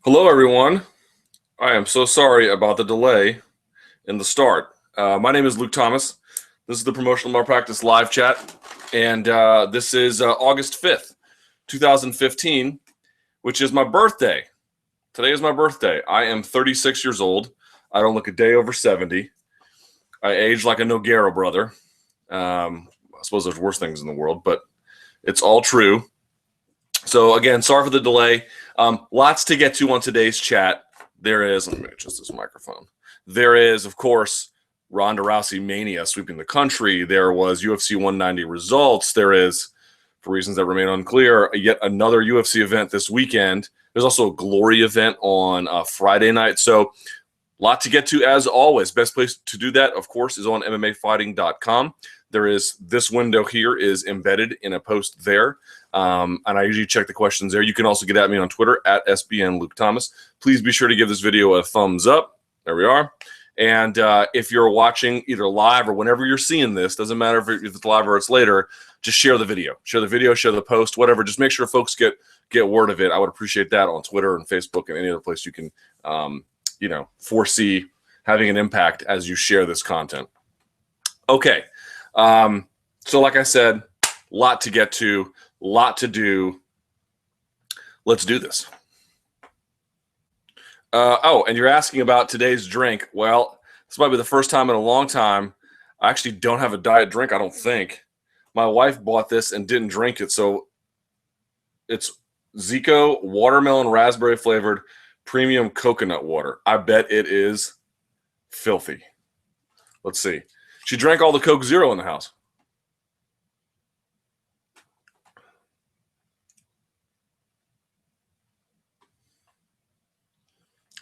Hello, everyone. I am so sorry about the delay in the start. My name is Luke Thomas. This is the Promotional Malpractice Live Chat, and this is August 5th, 2015, which is my birthday. Today is my birthday. I am 36 years old. I don't look a day over 70. I age like a Noguera brother. I suppose there's worse things in the world, but it's all true. So again, sorry for the delay. Lots to get to on today's chat. There is, let me adjust this microphone. There is, of course, Ronda Rousey mania sweeping the country. There was UFC 190 results. There is, for reasons that remain unclear, yet another UFC event this weekend. There's also a Glory event on Friday night. So a lot to get to as always. Best place to do that, of course, is on MMAfighting.com. There is this window here is embedded in a post there. And I usually check the questions there. You can also get at me on Twitter at SBN Luke Thomas. Please be sure to give this video a thumbs up. There we are. And if you're watching either live or whenever you're seeing this, doesn't matter if it's live or it's later, just share the video. Share the video, share the post, whatever. Just make sure folks get word of it. I would appreciate that on Twitter and Facebook and any other place you can, foresee having an impact as you share this content. Okay. So like I said, lot to get to, lot to do. Let's do this. And you're asking about today's drink. Well, this might be the first time in a long time. I actually don't have a diet drink, I don't think. My wife bought this and didn't drink it. So it's Zico watermelon raspberry flavored premium coconut water. I bet it is filthy. Let's see. She drank all the Coke Zero in the house.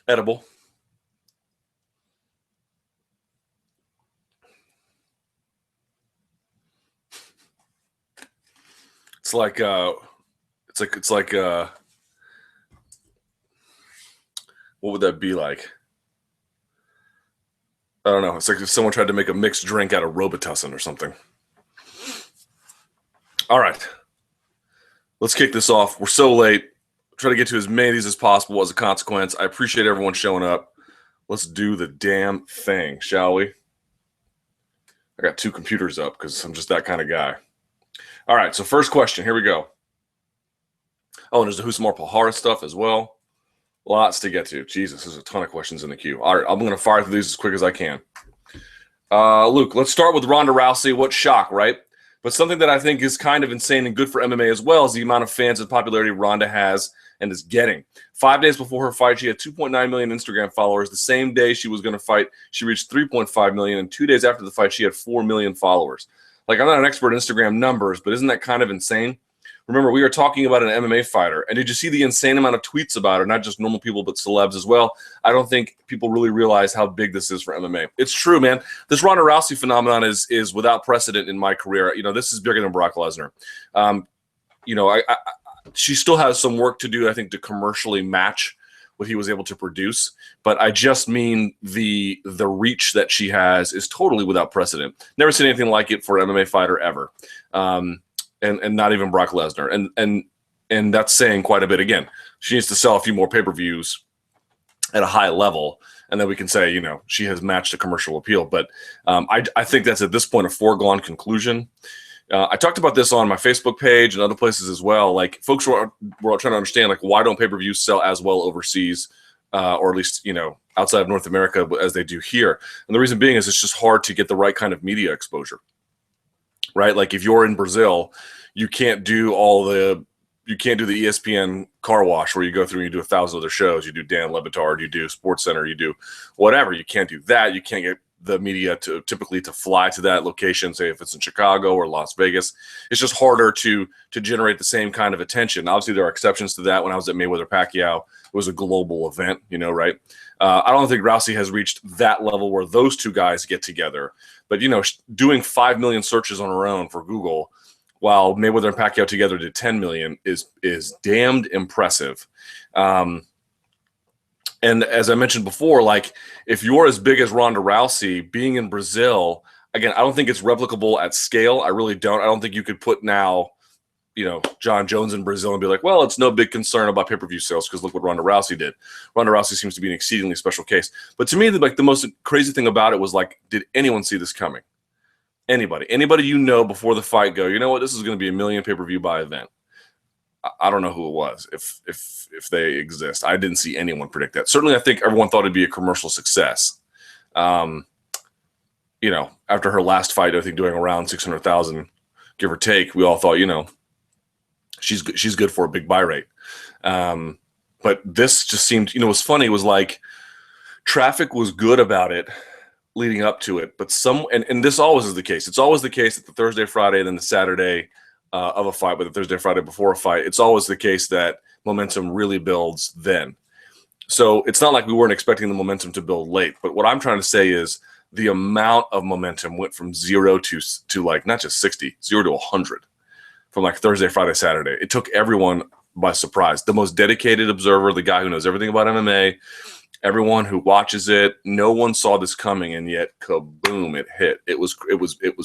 Edible. It's like what would that be like? I don't know. It's like if someone tried to make a mixed drink out of Robitussin or something. All right. Let's kick this off. We're so late. Try to get to as many of these as possible as a consequence. I appreciate everyone showing up. Let's do the damn thing, shall we? I got two computers up because I'm just that kind of guy. All right, so first question. Here we go. Oh, and there's the Who's More Pahara stuff as well. Lots to get to. Jesus, there's a ton of questions in the queue. All right, I'm going to fire through these as quick as I can. Luke, let's start with Ronda Rousey. What shock, right? But something that I think is kind of insane and good for MMA as well is the amount of fans and popularity Ronda has and is getting. 5 days before her fight, she had 2.9 million Instagram followers. The same day she was going to fight, she reached 3.5 million. And 2 days after the fight, she had 4 million followers. Like, I'm not an expert in Instagram numbers, but isn't that kind of insane? Remember, we are talking about an MMA fighter. And did you see the insane amount of tweets about her? Not just normal people, but celebs as well. I don't think people really realize how big this is for MMA. It's true, man. This Ronda Rousey phenomenon is without precedent in my career. You know, this is bigger than Brock Lesnar. She still has some work to do, I think, to commercially match what he was able to produce. But I just mean the reach that she has is totally without precedent. Never seen anything like it for an MMA fighter ever. And not even Brock Lesnar. And that's saying quite a bit. Again, she needs to sell a few more pay-per-views at a high level, and then we can say, you know, she has matched a commercial appeal. But I think that's at this point a foregone conclusion. I talked about this on my Facebook page and other places as well. Like, folks were trying to understand, like, why don't pay-per-views sell as well overseas, or at least, you know, outside of North America as they do here? And the reason being is it's just hard to get the right kind of media exposure. Right? Like, if you're in Brazil, you can't do the ESPN car wash where you go through and you do 1,000 other shows. You do Dan Le Batard, you do SportsCenter, you do whatever. You can't do that. You can't get the media to typically fly to that location, say if it's in Chicago or Las Vegas. It's just harder to generate the same kind of attention. Obviously, there are exceptions to that. When I was at Mayweather-Pacquiao, it was a global event, you know, right? I don't think Rousey has reached that level where those two guys get together. But, you know, doing 5 million searches on her own for Google while Mayweather and Pacquiao together did 10 million is damned impressive. And as I mentioned before, like, if you're as big as Ronda Rousey, being in Brazil, again, I don't think it's replicable at scale. I really don't. I don't think you could put now, John Jones in Brazil and be like, well, it's no big concern about pay-per-view sales because look what Ronda Rousey did. Ronda Rousey seems to be an exceedingly special case. But to me, the most crazy thing about it was like, did anyone see this coming? Anybody before the fight go, you know what, this is going to be a million pay-per-view buy event. I don't know who it was, if they exist. I didn't see anyone predict that. Certainly, I think everyone thought it'd be a commercial success. After her last fight, I think doing around 600,000, give or take, we all thought, she's good for a big buy rate. But this just seemed, what's funny was like traffic was good about it leading up to it, but and this always is the case. It's always the case that the Thursday, Friday, and then the Saturday of a fight, but the Thursday, Friday before a fight, it's always the case that momentum really builds then. So it's not like we weren't expecting the momentum to build late, but what I'm trying to say is the amount of momentum went from 0 to like not just 60, 0 to 100 from like Thursday, Friday, Saturday. It took everyone by surprise. The most dedicated observer, the guy who knows everything about MMA, everyone who watches it, no one saw this coming, and yet kaboom, it hit. It was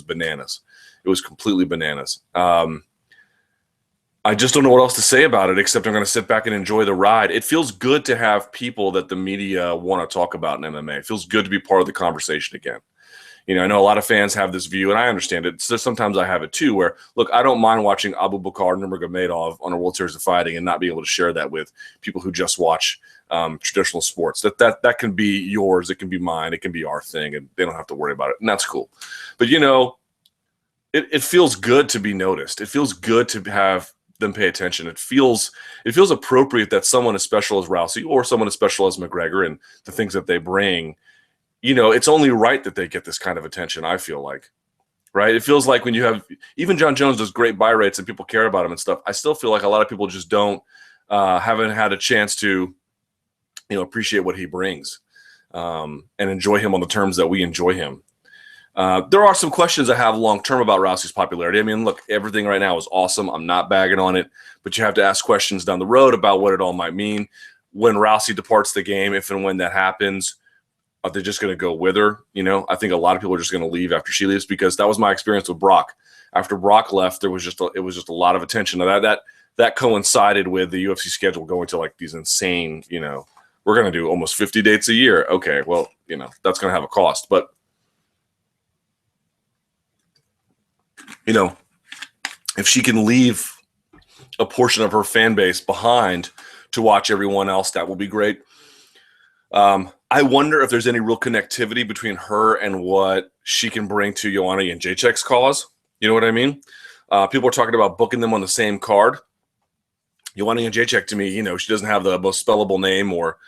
bananas. It was completely bananas. I just don't know what else to say about it, except I'm going to sit back and enjoy the ride. It feels good to have people that the media want to talk about in MMA. It feels good to be part of the conversation again. I know a lot of fans have this view, and I understand it. So sometimes I have it too, where, look, I don't mind watching Abu Bakar Nurmagomedov on a World Series of Fighting and not be able to share that with people who just watch traditional sports. That can be yours. It can be mine. It can be our thing, and they don't have to worry about it, and that's cool. But, it feels good to be noticed. It feels good to have them pay attention. It feels appropriate that someone as special as Rousey or someone as special as McGregor and the things that they bring, it's only right that they get this kind of attention, I feel like, right? It feels like when you have, even John Jones does great buy rates and people care about him and stuff. I still feel like a lot of people just haven't had a chance to, appreciate what he brings and enjoy him on the terms that we enjoy him. There are some questions I have long-term about Rousey's popularity. I mean, look, everything right now is awesome. I'm not bagging on it, but you have to ask questions down the road about what it all might mean. When Rousey departs the game, if and when that happens, are they just going to go with her? I think a lot of people are just going to leave after she leaves, because that was my experience with Brock. After Brock left, it was just a lot of attention. That coincided with the UFC schedule going to like these insane, we're going to do almost 50 dates a year. Okay, well, that's going to have a cost, but if she can leave a portion of her fan base behind to watch everyone else, that will be great. I wonder if there's any real connectivity between her and what she can bring to Joanna Jędrzejczyk's cause. You know what I mean? People are talking about booking them on the same card. Joanna Jędrzejczyk, to me, she doesn't have the most spellable name, or,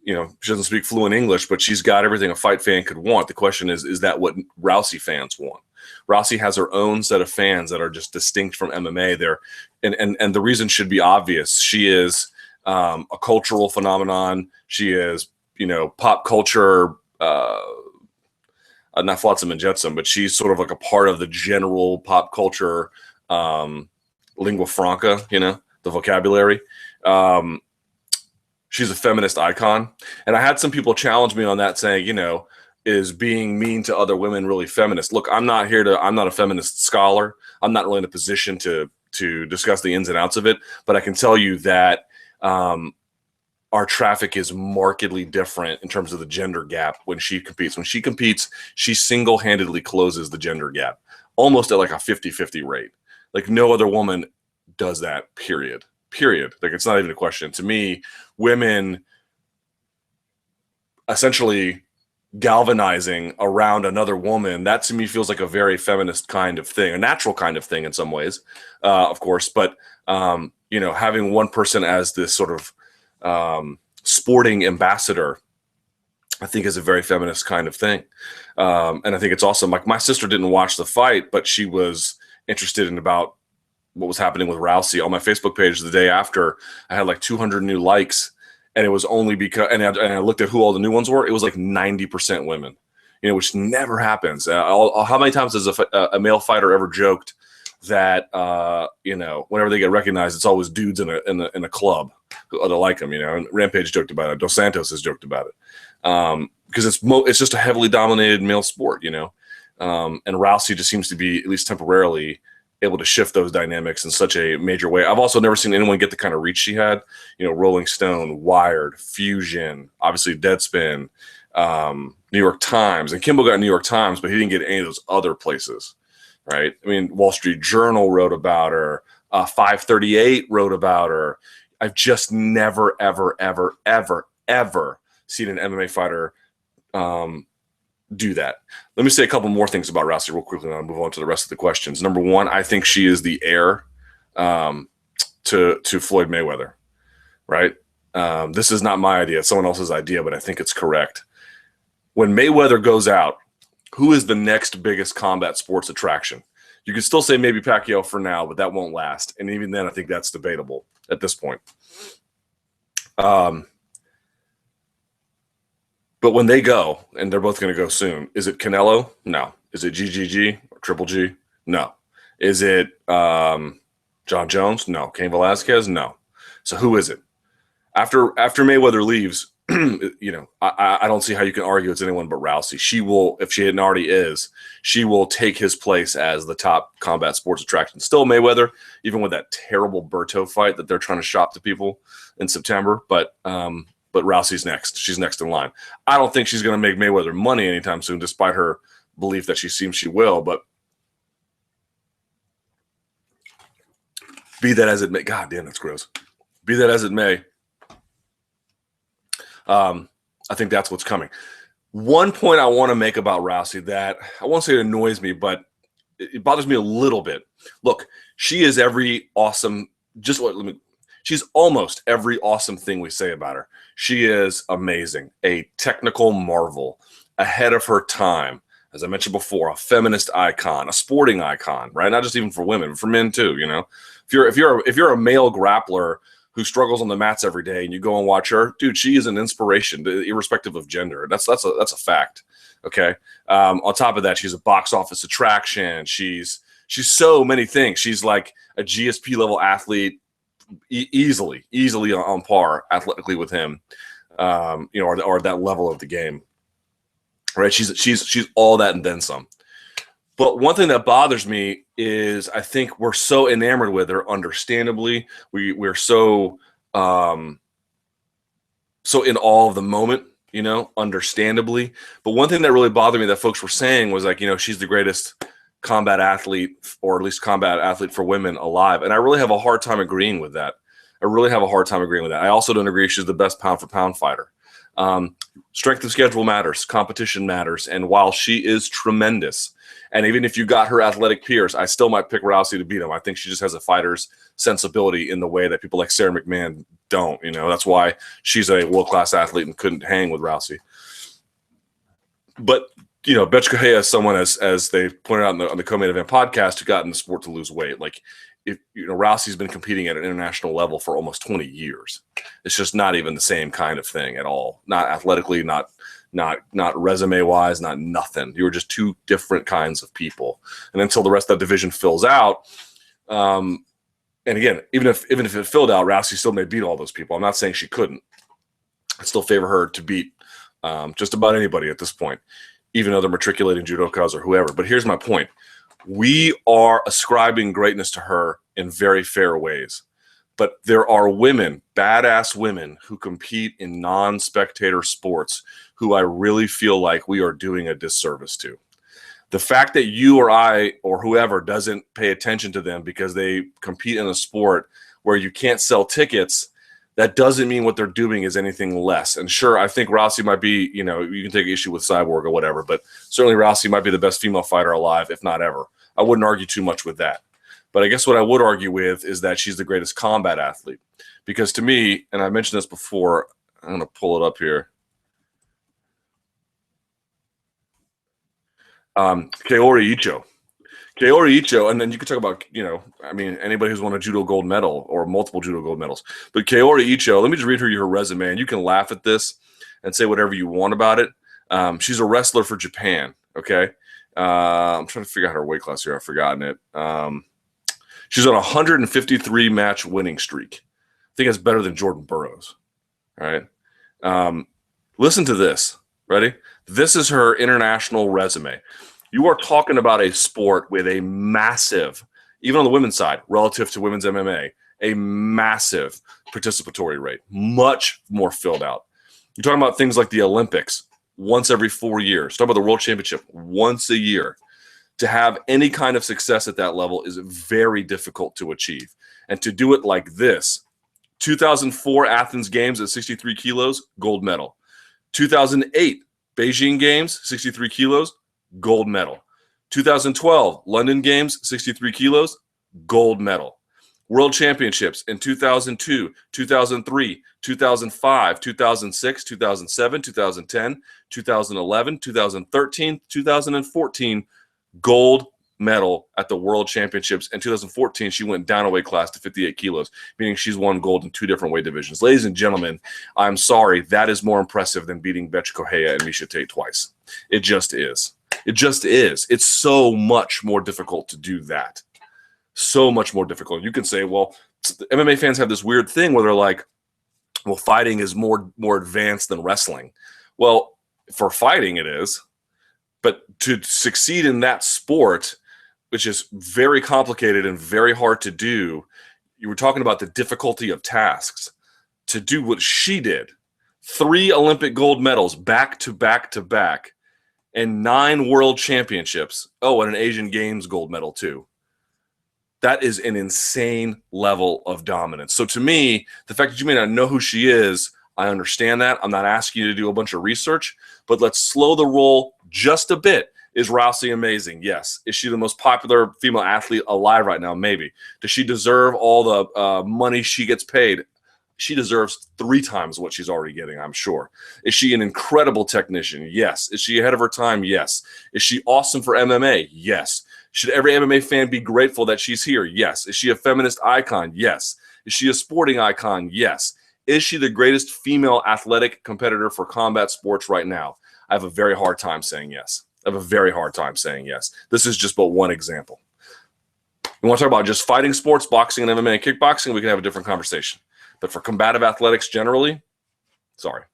she doesn't speak fluent English, but she's got everything a fight fan could want. The question is that what Rousey fans want? Rousey has her own set of fans that are just distinct from MMA. And the reason should be obvious. She is a cultural phenomenon. She is, pop culture, not flotsam and jetsam, but she's sort of like a part of the general pop culture lingua franca, the vocabulary. She's a feminist icon. And I had some people challenge me on that, saying, is being mean to other women really feminist? Look, I'm not a feminist scholar. I'm not really in a position to discuss the ins and outs of it, but I can tell you that our traffic is markedly different in terms of the gender gap when she competes. When she competes, she single-handedly closes the gender gap, almost at like a 50-50 rate. Like no other woman does that, period. Like it's not even a question. To me, women essentially galvanizing around another woman, that to me feels like a very feminist kind of thing, a natural kind of thing in some ways, of course. But, having one person as this sort of sporting ambassador, I think is a very feminist kind of thing. And I think it's awesome. Like my sister didn't watch the fight, but she was interested in about what was happening with Rousey. On my Facebook page the day after, I had like 200 new likes. And it was only because, and I looked at who all the new ones were. It was like 90% women, which never happens. How many times has a male fighter ever joked that, whenever they get recognized, it's always dudes in a club that like them, and Rampage joked about it. Dos Santos has joked about it. Because it's just a heavily dominated male sport, and Rousey just seems to be, at least temporarily, able to shift those dynamics in such a major way. I've also never seen anyone get the kind of reach she had. Rolling Stone, Wired, Fusion, obviously Deadspin, New York Times. And Kimbo got New York Times, but he didn't get any of those other places, right? I mean, Wall Street Journal wrote about her. 538 wrote about her. I've just never, ever, ever, ever, ever seen an MMA fighter do that. Let me say a couple more things about Rousey real quickly, and I'll move on to the rest of the questions. Number one, I think she is the heir to Floyd Mayweather, right? This is not my idea. It's someone else's idea, but I think it's correct. When Mayweather goes out, who is the next biggest combat sports attraction? You can still say maybe Pacquiao for now, but that won't last. And even then, I think that's debatable at this point. But when they go, and they're both going to go soon, is it Canelo? No. Is it GGG or Triple G? No. Is it John Jones? No. Cain Velasquez? No. So who is it? After Mayweather leaves, I don't see how you can argue it's anyone but Rousey. She will, if she hadn't already is, she will take his place as the top combat sports attraction. Still Mayweather, even with that terrible Berto fight that they're trying to shop to people in September. But Rousey's next. She's next in line. I don't think she's going to make Mayweather money anytime soon, despite her belief that she seems she will. But be that as it may, God damn, that's gross. Be that as it may, I think that's what's coming. One point I want to make about Rousey that I won't say it annoys me, but it bothers me a little bit. Look, she is every awesome. She's almost every awesome thing we say about her. She is amazing, a technical marvel, ahead of her time. As I mentioned before, a feminist icon, a sporting icon, right? Not just even for women, but for men too. If you're a male grappler who struggles on the mats every day, and you go and watch her, dude, she is an inspiration, irrespective of gender. That's a fact. Okay. On top of that, she's a box office attraction. She's so many things. She's like a GSP level athlete, easily on par athletically with him, or that level of the game. Right? She's all that and then some. But one thing that bothers me is I think we're so enamored with her, understandably. We're so in awe of the moment, understandably. But one thing that really bothered me that folks were saying was like, she's the greatest combat athlete, or at least combat athlete for women alive. And I really have a hard time agreeing with that. I also don't agree she's the best pound for pound fighter. Strength of schedule matters, competition matters. And while she is tremendous, and even if you got her athletic peers, I still might pick Rousey to beat him. I think she just has a fighter's sensibility in the way that people like Sarah McMahon don't. That's why she's a world-class athlete and couldn't hang with Rousey. But, Betch Correia is someone, as they pointed out on the Co-Main Event podcast, who got in the sport to lose weight. Like, Rousey's been competing at an international level for almost 20 years. It's just not even the same kind of thing at all. Not athletically, not resume wise, not nothing. You were just two different kinds of people. And until the rest of that division fills out, and again, even if it filled out, Rousey still may beat all those people. I'm not saying she couldn't. I still favor her to beat just about anybody at this point, even other matriculating judokas or whoever. But here's my point. We are ascribing greatness to her in very fair ways. But there are women, badass women, who compete in non-spectator sports who I really feel like we are doing a disservice to. The fact that you or I or whoever doesn't pay attention to them because they compete in a sport where you can't sell tickets, that doesn't mean what they're doing is anything less. And sure, I think Rousey might be, you can take issue with Cyborg or whatever, but certainly Rousey might be the best female fighter alive, if not ever. I wouldn't argue too much with that. But I guess what I would argue with is that she's the greatest combat athlete. Because to me, and I mentioned this before, I'm going to pull it up here. Kaori Icho, and then you could talk about, anybody who's won a judo gold medal or multiple judo gold medals. But Kaori Icho, let me just read her resume, and you can laugh at this and say whatever you want about it. She's a wrestler for Japan, okay? I'm trying to figure out her weight class here. I've forgotten it. She's on a 153 match winning streak. I think that's better than Jordan Burroughs. All right. Listen to this. Ready? This is her international resume. You are talking about a sport with a massive even on the women's side, relative to women's MMA, a massive participatory rate, much more filled out. You're talking about things like the Olympics once every 4 years. Talk about the World Championship once a year. To have any kind of success at that level is very difficult to achieve. And to do it like this, 2004 Athens Games at 63 kilos, gold medal. 2008 Beijing Games, 63 kilos, gold medal. 2012 London Games, 63 kilos, gold medal. World Championships in 2002, 2003, 2005, 2006, 2007, 2010, 2011, 2013, 2014, gold medal at the World Championships. In 2014, she went down a weight class to 58 kilos, meaning she's won gold in 2 different weight divisions. Ladies and gentlemen, I'm sorry, that is more impressive than beating Bethe Correia and Miesha Tate twice. It just is. It just is. It's so much more difficult to do that. So much more difficult. You can say, well, the MMA fans have this weird thing where they're like, well, fighting is more advanced than wrestling. Well, for fighting it is, but to succeed in that sport, which is very complicated and very hard to do, you were talking about the difficulty of tasks. To do what she did, 3 Olympic gold medals back to back to back, and 9 world championships. Oh, and an Asian Games gold medal too. That is an insane level of dominance. So to me, the fact that you may not know who she is, I understand that. I'm not asking you to do a bunch of research, but let's slow the roll just a bit. Is Rousey amazing? Yes. Is she the most popular female athlete alive right now? Maybe. Does she deserve all the money she gets paid? She deserves 3 times what she's already getting, I'm sure. Is she an incredible technician? Yes. Is she ahead of her time? Yes. Is she awesome for MMA? Yes. Should every MMA fan be grateful that she's here? Yes. Is she a feminist icon? Yes. Is she a sporting icon? Yes. Is she the greatest female athletic competitor for combat sports right now? I have a very hard time saying yes. I have a very hard time saying yes. This is just but one example. We want to talk about just fighting sports, boxing and MMA and kickboxing, we can have a different conversation. But for combative athletics generally, sorry.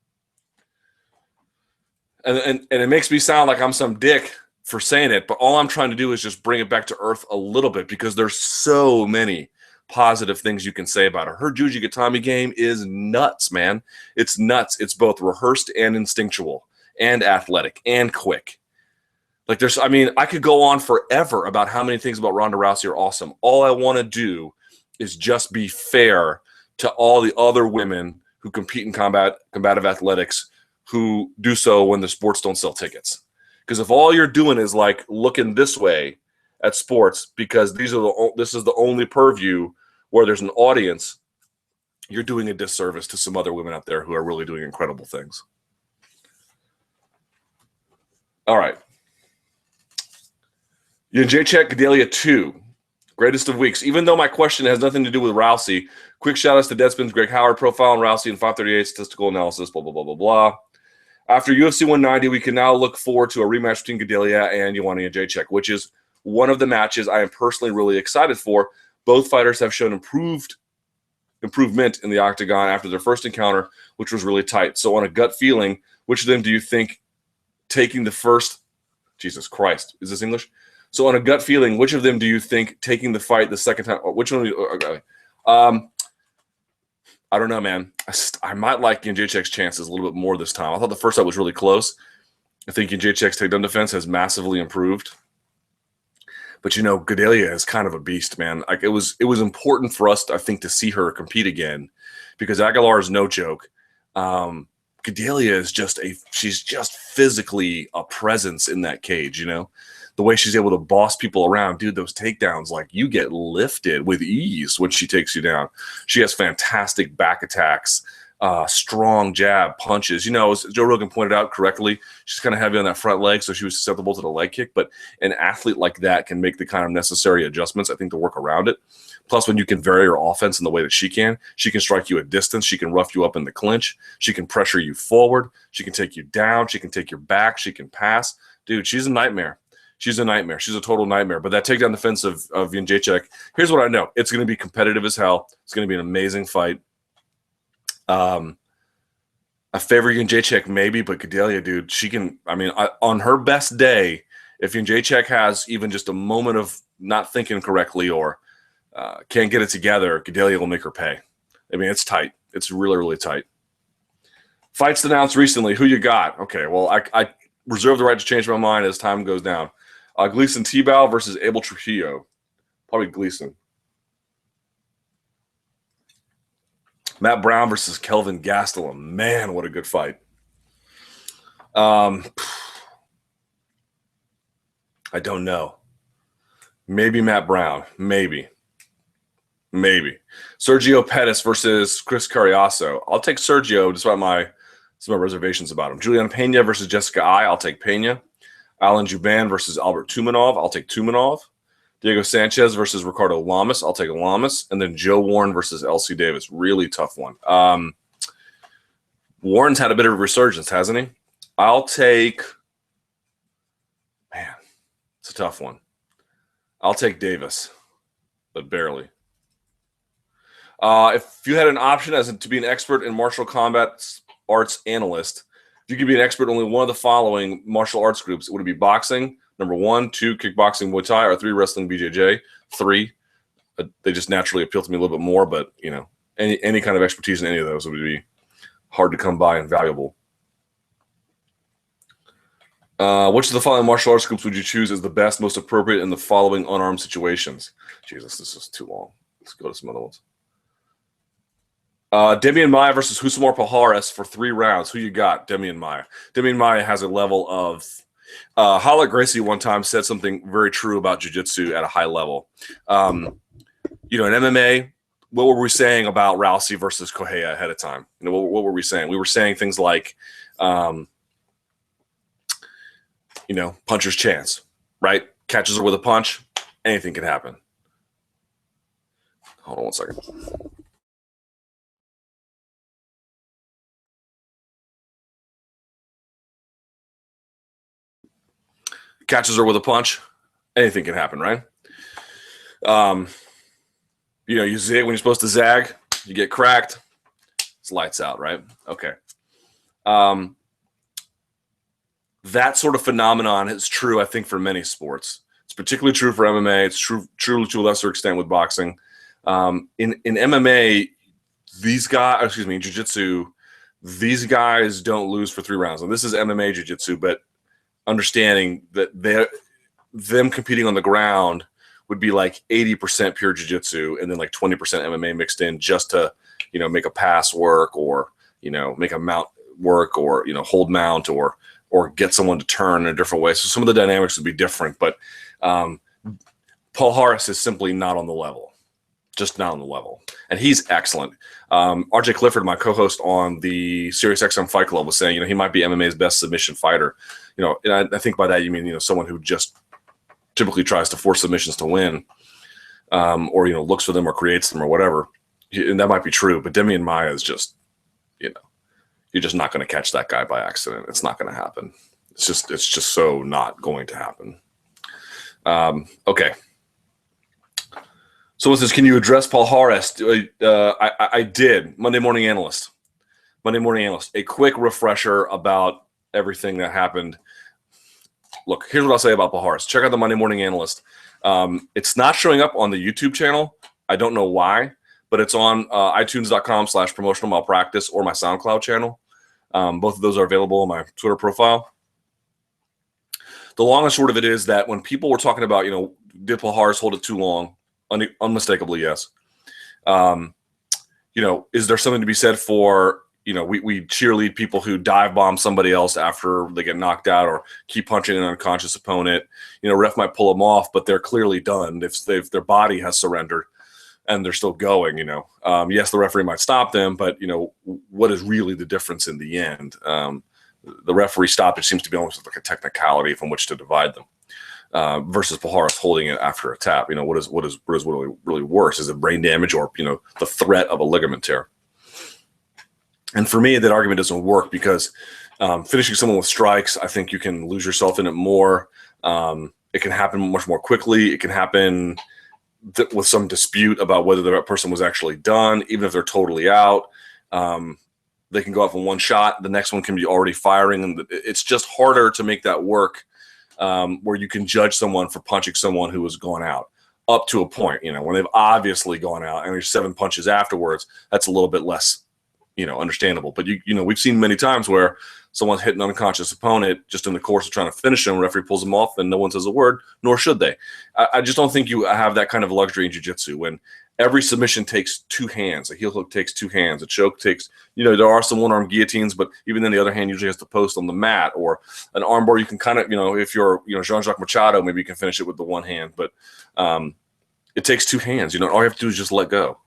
And it makes me sound like I'm some dick for saying it, but all I'm trying to do is just bring it back to earth a little bit because there's so many positive things you can say about her. Her Jujigatami game is nuts, man. It's nuts. It's both rehearsed and instinctual and athletic and quick. Like I could go on forever about how many things about Ronda Rousey are awesome. All I want to do is just be fair to all the other women who compete in combative athletics who do so when the sports don't sell tickets. Because if all you're doing is like looking this way at sports because this is the only purview where there's an audience, you're doing a disservice to some other women out there who are really doing incredible things. All right. Jacek Gedalia 2, greatest of weeks. Even though my question has nothing to do with Rousey, quick shout-outs to Deadspin's Greg Howard profile on Rousey and 538 statistical analysis, blah, blah, blah, blah, blah. After UFC 190, we can now look forward to a rematch between Gedalia and Joanna Jacek, which is one of the matches I am personally really excited for. Both fighters have shown improvement in the octagon after their first encounter, which was really tight. So on a gut feeling, which of them do you think taking the first – Jesus Christ, is this English? So on a gut feeling, which of them do you think taking the fight the second time – which one – okay. I don't know, man. I might like Jacek's chances a little bit more this time. I thought the first fight was really close. I think Jacek's takedown defense has massively improved. But, Gedalia is kind of a beast, man. Like it was important for us, I think, to see her compete again because Aguilar is no joke. Gedalia is she's just physically a presence in that cage, The way she's able to boss people around, dude, those takedowns, like you get lifted with ease when she takes you down. She has fantastic back attacks, strong jab, punches. As Joe Rogan pointed out correctly, she's kind of heavy on that front leg, so she was susceptible to the leg kick. But an athlete like that can make the kind of necessary adjustments, I think, to work around it. Plus, when you can vary her offense in the way that she can strike you at distance. She can rough you up in the clinch. She can pressure you forward. She can take you down. She can take your back. She can pass. Dude, she's a nightmare. She's a nightmare. She's a total nightmare. But that takedown defense of Jacek, here's what I know. It's going to be competitive as hell. It's going to be an amazing fight. I favor Jacek maybe, but Gedalia, dude, she can – on her best day, if Jacek has even just a moment of not thinking correctly or can't get it together, Gadelha will make her pay. I mean, it's tight. It's really, really tight. Fights announced recently. Who you got? Okay, well, I reserve the right to change my mind as time goes down. Gleison Tibau versus Abel Trujillo. Probably Gleison. Matt Brown versus Kelvin Gastelum. Man, what a good fight. I don't know. Maybe Matt Brown. Maybe. Sergio Pettis versus Chris Carriazo. I'll take Sergio despite some reservations about him. Juliana Pena versus Jessica Ai. I'll take Pena. Alan Juban versus Albert Tumanov. I'll take Tumanov. Diego Sanchez versus Ricardo Lamas. I'll take Lamas. And then Joe Warren versus LC Davis. Really tough one. Warren's had a bit of a resurgence, hasn't he? I'll take – man, it's a tough one. I'll take Davis, but barely. If you had an option as to be an expert in martial combat arts analyst, if you could be an expert in only one of the following martial arts groups, would it be boxing, number 1, 2, kickboxing, Muay Thai, or 3, wrestling, BJJ? 3, they just naturally appeal to me a little bit more, but, you know, any kind of expertise in any of those would be hard to come by and valuable. Which of the following martial arts groups would you choose as the best, most appropriate in the following unarmed situations? Jesus, this is too long. Let's go to some other ones. Demian Maia versus Husamar Pahares for 3 rounds. Who you got? Demian Maia. Demian Maia has a level of Hala Gracie one time said something very true about jiu-jitsu at a high level. You know, in MMA, what were we saying about Rousey versus Correia ahead of time? You know, what were we saying? We were saying things like, you know, puncher's chance, right? Catches her with a punch, anything can happen. Hold on one second. Catches her with a punch, anything can happen, right? You know, you zig when you're supposed to zag, you get cracked, it's lights out, right? Okay. That sort of phenomenon is true, I think, for many sports. It's particularly true for MMA. It's true to a lesser extent with boxing. In MMA, these guys, excuse me, jiu-jitsu, these guys don't lose for 3 rounds. And this is MMA jiu-jitsu, but understanding that them competing on the ground would be like 80% pure jiu-jitsu and then like 20% MMA mixed in just to, you know, make a pass work or, you know, make a mount work or, you know, hold mount or get someone to turn in a different way. So some of the dynamics would be different, but Paul Harris is simply not on the level, just not on the level. And he's excellent. RJ Clifford, my co-host on the SiriusXM Fight Club, was saying, you know, he might be MMA's best submission fighter. You know, and I think by that you mean, you know, someone who just typically tries to force submissions to win, or, you know, looks for them or creates them or whatever. And that might be true, but Demian Maia is just, you know, you're just not going to catch that guy by accident. It's not going to happen. It's just so not going to happen. Okay. Someone says, can you address Paul Harris? I did. Monday Morning Analyst. A quick refresher about everything that happened. Look, here's what I'll say about Paul Harris. Check out the Monday Morning Analyst. It's not showing up on the YouTube channel. I don't know why, but it's on iTunes.com/promotional malpractice or my SoundCloud channel. Both of those are available on my Twitter profile. The long and short of it is that when people were talking about, you know, did Paul Harris hold it too long? Unmistakably, yes. You know, is there something to be said for, you know, we cheerlead people who dive bomb somebody else after they get knocked out or keep punching an unconscious opponent? You know, ref might pull them off, but they're clearly done. If their body has surrendered and they're still going, you know. Yes, the referee might stop them, but, you know, what is really the difference in the end? The referee stoppage seems to be almost like a technicality from which to divide them. Versus Paul Harris holding it after a tap. You know, what is really worse? Is it brain damage or, you know, the threat of a ligament tear? And for me, that argument doesn't work because finishing someone with strikes, I think you can lose yourself in it more. It can happen much more quickly. It can happen with some dispute about whether the person was actually done, even if they're totally out. They can go out for one shot. The next one can be already firing. And it's just harder to make that work. Where you can judge someone for punching someone who was going out. up to a point. When they've obviously gone out and there's 7 punches afterwards, that's a little bit less, understandable. But we've seen many times where someone's hit an unconscious opponent just in the course of trying to finish him, referee pulls them off, and no one says a word, nor should they. I just don't think you have that kind of luxury in jiu-jitsu when every submission takes 2 hands. A heel hook takes 2 hands. A choke takes, there are some one-arm guillotines, but even then the other hand usually has to post on the mat, or an armbar you can kind of, if you're, Jean-Jacques Machado, maybe you can finish it with the one hand, but it takes 2 hands. All you have to do is just let go.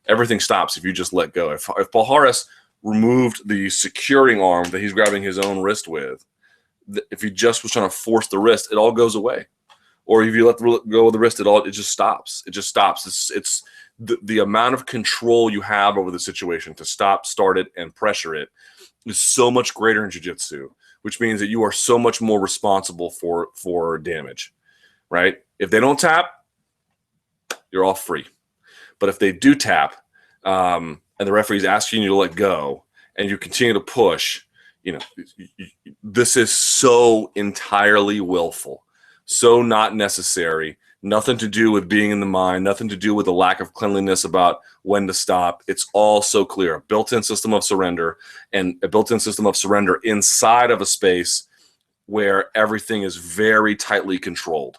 Everything stops if you just let go. If Palhares removed the securing arm that he's grabbing his own wrist with, if he just was trying to force the wrist, it all goes away. Or if you let go of the wrist, it just stops. It just stops. It's the amount of control you have over the situation to stop, start it, and pressure it is so much greater in jiu-jitsu, which means that you are so much more responsible for damage, right? If they don't tap, you're all free. But if they do tap, and the referee's asking you to let go, and you continue to push, this is so entirely willful, so not necessary, nothing to do with being in the mind, nothing to do with the lack of cleanliness about when to stop. It's all so clear. A built-in system of surrender, and a built-in system of surrender inside of a space where everything is very tightly controlled.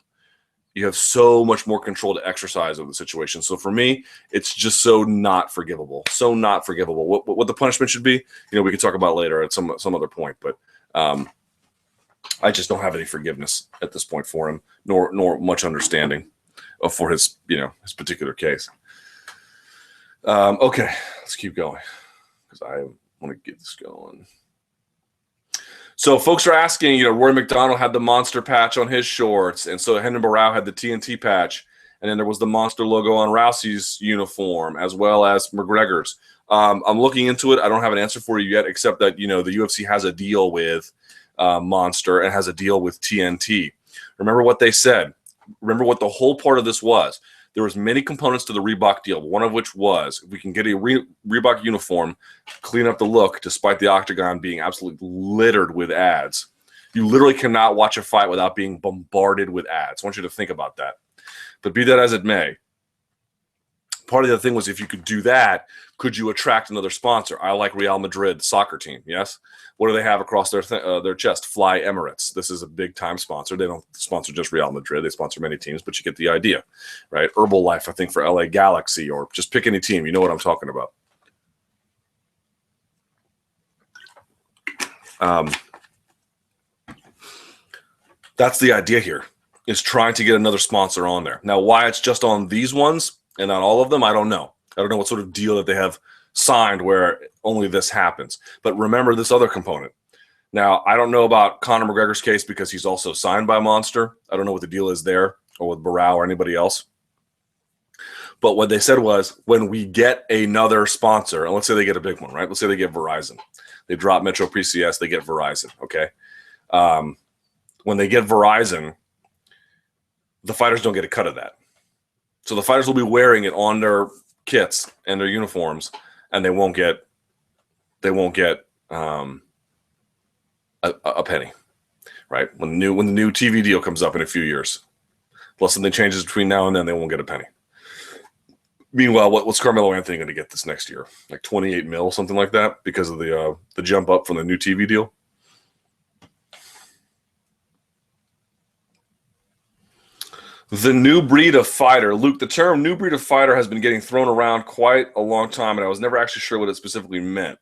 You have so much more control to exercise over the situation. So for me, it's just so not forgivable. So not forgivable. What the punishment should be, we can talk about later at some other point. But I just don't have any forgiveness at this point for him, nor much understanding for his his particular case. Okay, let's keep going because I want to get this going. So folks are asking, Rory McDonald had the monster patch on his shorts, and so Hendon Barao had the TNT patch, and then there was the monster logo on Rousey's uniform, as well as McGregor's. I'm looking into it. I don't have an answer for you yet, except that, the UFC has a deal with Monster and has a deal with TNT. Remember what they said. Remember what the whole part of this was. There was many components to the Reebok deal, one of which was if we can get a Reebok uniform, clean up the look, despite the octagon being absolutely littered with ads. You literally cannot watch a fight without being bombarded with ads. I want you to think about that. But be that as it may, part of the thing was if you could do that, could you attract another sponsor? I like Real Madrid soccer team, yes? What do they have across their chest? Fly Emirates. This is a big-time sponsor. They don't sponsor just Real Madrid. They sponsor many teams, but you get the idea, right? Herbalife, I think, for LA Galaxy, or just pick any team. You know what I'm talking about. That's the idea here, is trying to get another sponsor on there. Now, why it's just on these ones and not all of them, I don't know. I don't know what sort of deal that they have signed where only this happens. But remember this other component. Now, I don't know about Conor McGregor's case because he's also signed by Monster. I don't know what the deal is there, or with Barao or anybody else. But what they said was, when we get another sponsor, and let's say they get a big one, right? Let's say they get Verizon. They drop Metro PCS, they get Verizon, okay? When they get Verizon, the fighters don't get a cut of that. So the fighters will be wearing it on their kits and their uniforms, and they won't get a penny, right? When the new TV deal comes up in a few years, unless something changes between now and then, they won't get a penny. Meanwhile, what's Carmelo Anthony going to get this next year? Like 28 mil, something like that, because of the jump up from the new TV deal. The new breed of fighter. Luke, the term new breed of fighter has been getting thrown around quite a long time, and I was never actually sure what it specifically meant.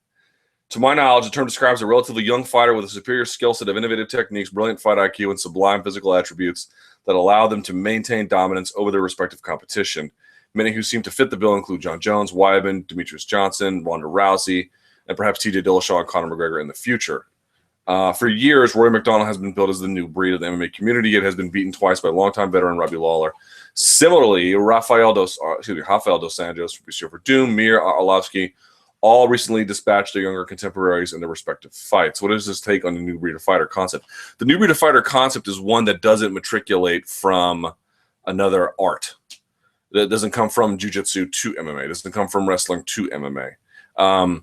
To my knowledge, the term describes a relatively young fighter with a superior skill set of innovative techniques, brilliant fight IQ, and sublime physical attributes that allow them to maintain dominance over their respective competition. Many who seem to fit the bill include John Jones, Wyman, Demetrius Johnson, Ronda Rousey, and perhaps TJ Dillashaw and Conor McGregor in the future. For years, Rory McDonald has been billed as the new breed of the MMA community. It has been beaten twice by longtime veteran Robbie Lawler. Similarly, Rafael dos Anjos, Christopher Doom, Mir Arlovsky, all recently dispatched their younger contemporaries in their respective fights. What is this take on the new breed of fighter concept? The new breed of fighter concept is one that doesn't matriculate from another art. That doesn't come from jiu-jitsu to MMA. It doesn't come from wrestling to MMA.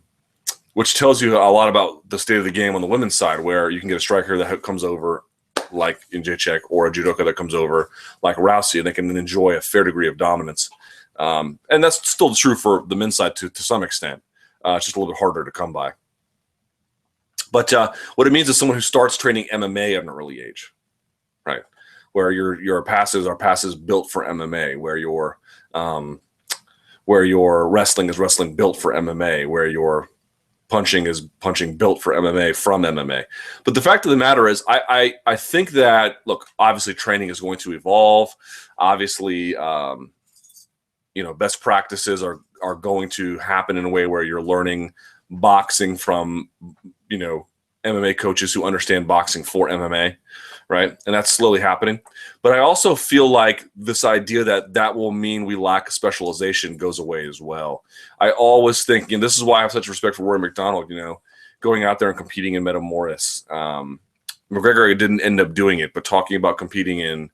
Which tells you a lot about the state of the game on the women's side, where you can get a striker that comes over like in Jacek, or a judoka that comes over like Rousey, and they can enjoy a fair degree of dominance. And that's still true for the men's side to some extent. It's just a little bit harder to come by. But what it means is someone who starts training MMA at an early age, right? Where your passes are passes built for MMA, where your wrestling is wrestling built for MMA, where your punching is punching built for MMA from MMA. But the fact of the matter is, I think that, look, obviously training is going to evolve. Obviously, best practices are going to happen in a way where you're learning boxing from, MMA coaches who understand boxing for MMA, right? And that's slowly happening. But I also feel like this idea that will mean we lack specialization goes away as well. I always think, and this is why I have such respect for Rory McDonald, going out there and competing in Metamoris. McGregor didn't end up doing it, but talking about competing in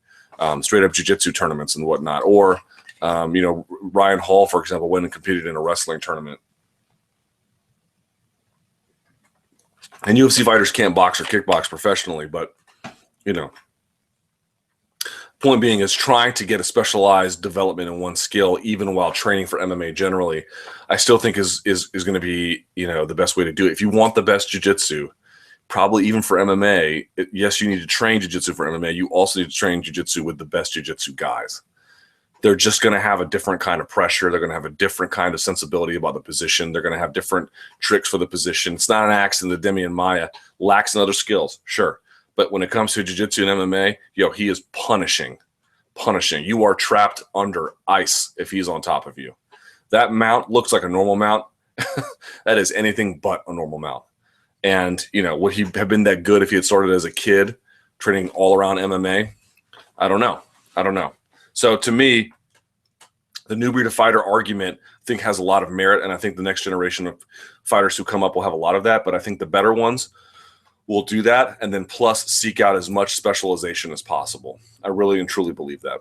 straight up jiu-jitsu tournaments and whatnot. Or, Ryan Hall, for example, went and competed in a wrestling tournament. And UFC fighters can't box or kickbox professionally, but, point being is trying to get a specialized development in one skill, even while training for MMA generally, I still think is going to be, the best way to do it. If you want the best jiu-jitsu, probably even for MMA, yes, you need to train jiu-jitsu for MMA. You also need to train jiu-jitsu with the best jiu-jitsu guys. They're just going to have a different kind of pressure. They're going to have a different kind of sensibility about the position. They're going to have different tricks for the position. It's not an accident that Demi and Maya lacks in other skills, sure. But when it comes to jiu-jitsu and MMA, he is punishing. You are trapped under ice if he's on top of you. That mount looks like a normal mount. That is anything but a normal mount. And, would he have been that good if he had started as a kid training all around MMA? I don't know. So to me, the new breed of fighter argument, I think, has a lot of merit, and I think the next generation of fighters who come up will have a lot of that. But I think the better ones will do that, and then plus seek out as much specialization as possible. I really and truly believe that.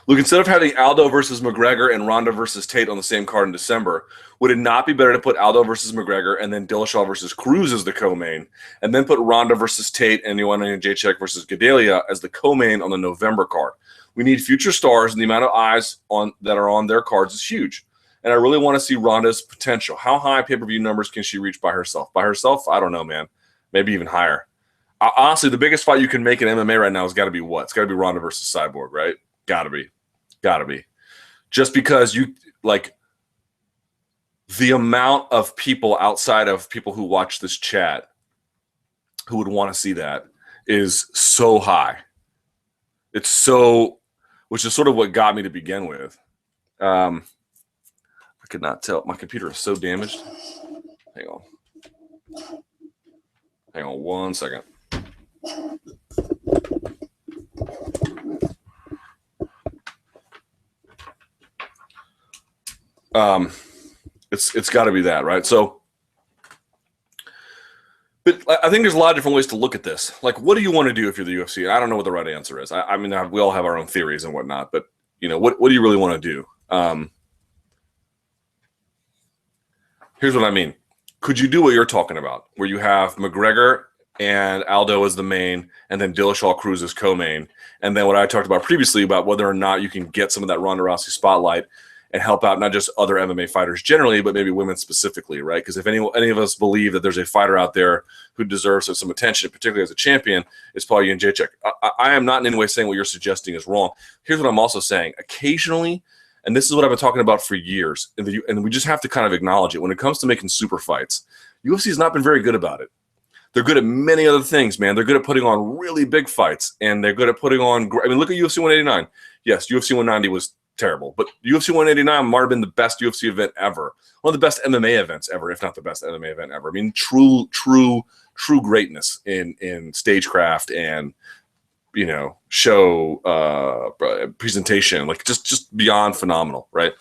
Look, instead of having Aldo versus McGregor and Ronda versus Tate on the same card in December, would it not be better to put Aldo versus McGregor and then Dillashaw versus Preux as the co-main, and then put Ronda versus Tate and Joanna Jacek versus Gedalia as the co-main on the November card? We need future stars, and the amount of eyes that are on their cards is huge. And I really want to see Ronda's potential. How high pay-per-view numbers can she reach by herself? By herself, I don't know, man. Maybe even higher. Honestly, the biggest fight you can make in MMA right now has got to be what? It's got to be Ronda versus Cyborg, right? Got to be. Just because the amount of people outside of people who watch this chat who would want to see that is so high. It's so, which is sort of what got me to begin with. I could not tell. My computer is so damaged. Hang on 1 second. It's got to be that, right? So, but I think there's a lot of different ways to look at this. Like, what do you want to do if you're the UFC? I don't know what the right answer is. I mean, we all have our own theories and whatnot, but what do you really want to do? Here's what I mean. Could you do what you're talking about, where you have McGregor and Aldo as the main, and then Dillashaw Preux as co-main, and then what I talked about previously about whether or not you can get some of that Ronda Rousey spotlight and help out not just other MMA fighters generally, but maybe women specifically, right? Because if any of us believe that there's a fighter out there who deserves some attention, particularly as a champion, it's probably Jan Jacek. I am not in any way saying what you're suggesting is wrong. Here's what I'm also saying. Occasionally, and this is what I've been talking about for years, and we just have to kind of acknowledge it. When it comes to making super fights, UFC has not been very good about it. They're good at many other things, man. They're good at putting on really big fights, and they're good at putting on – I mean, look at UFC 189. Yes, UFC 190 was terrible, but UFC 189 might have been the best UFC event ever. One of the best MMA events ever, if not the best MMA event ever. I mean, true greatness in stagecraft and – show presentation, like just beyond phenomenal, right?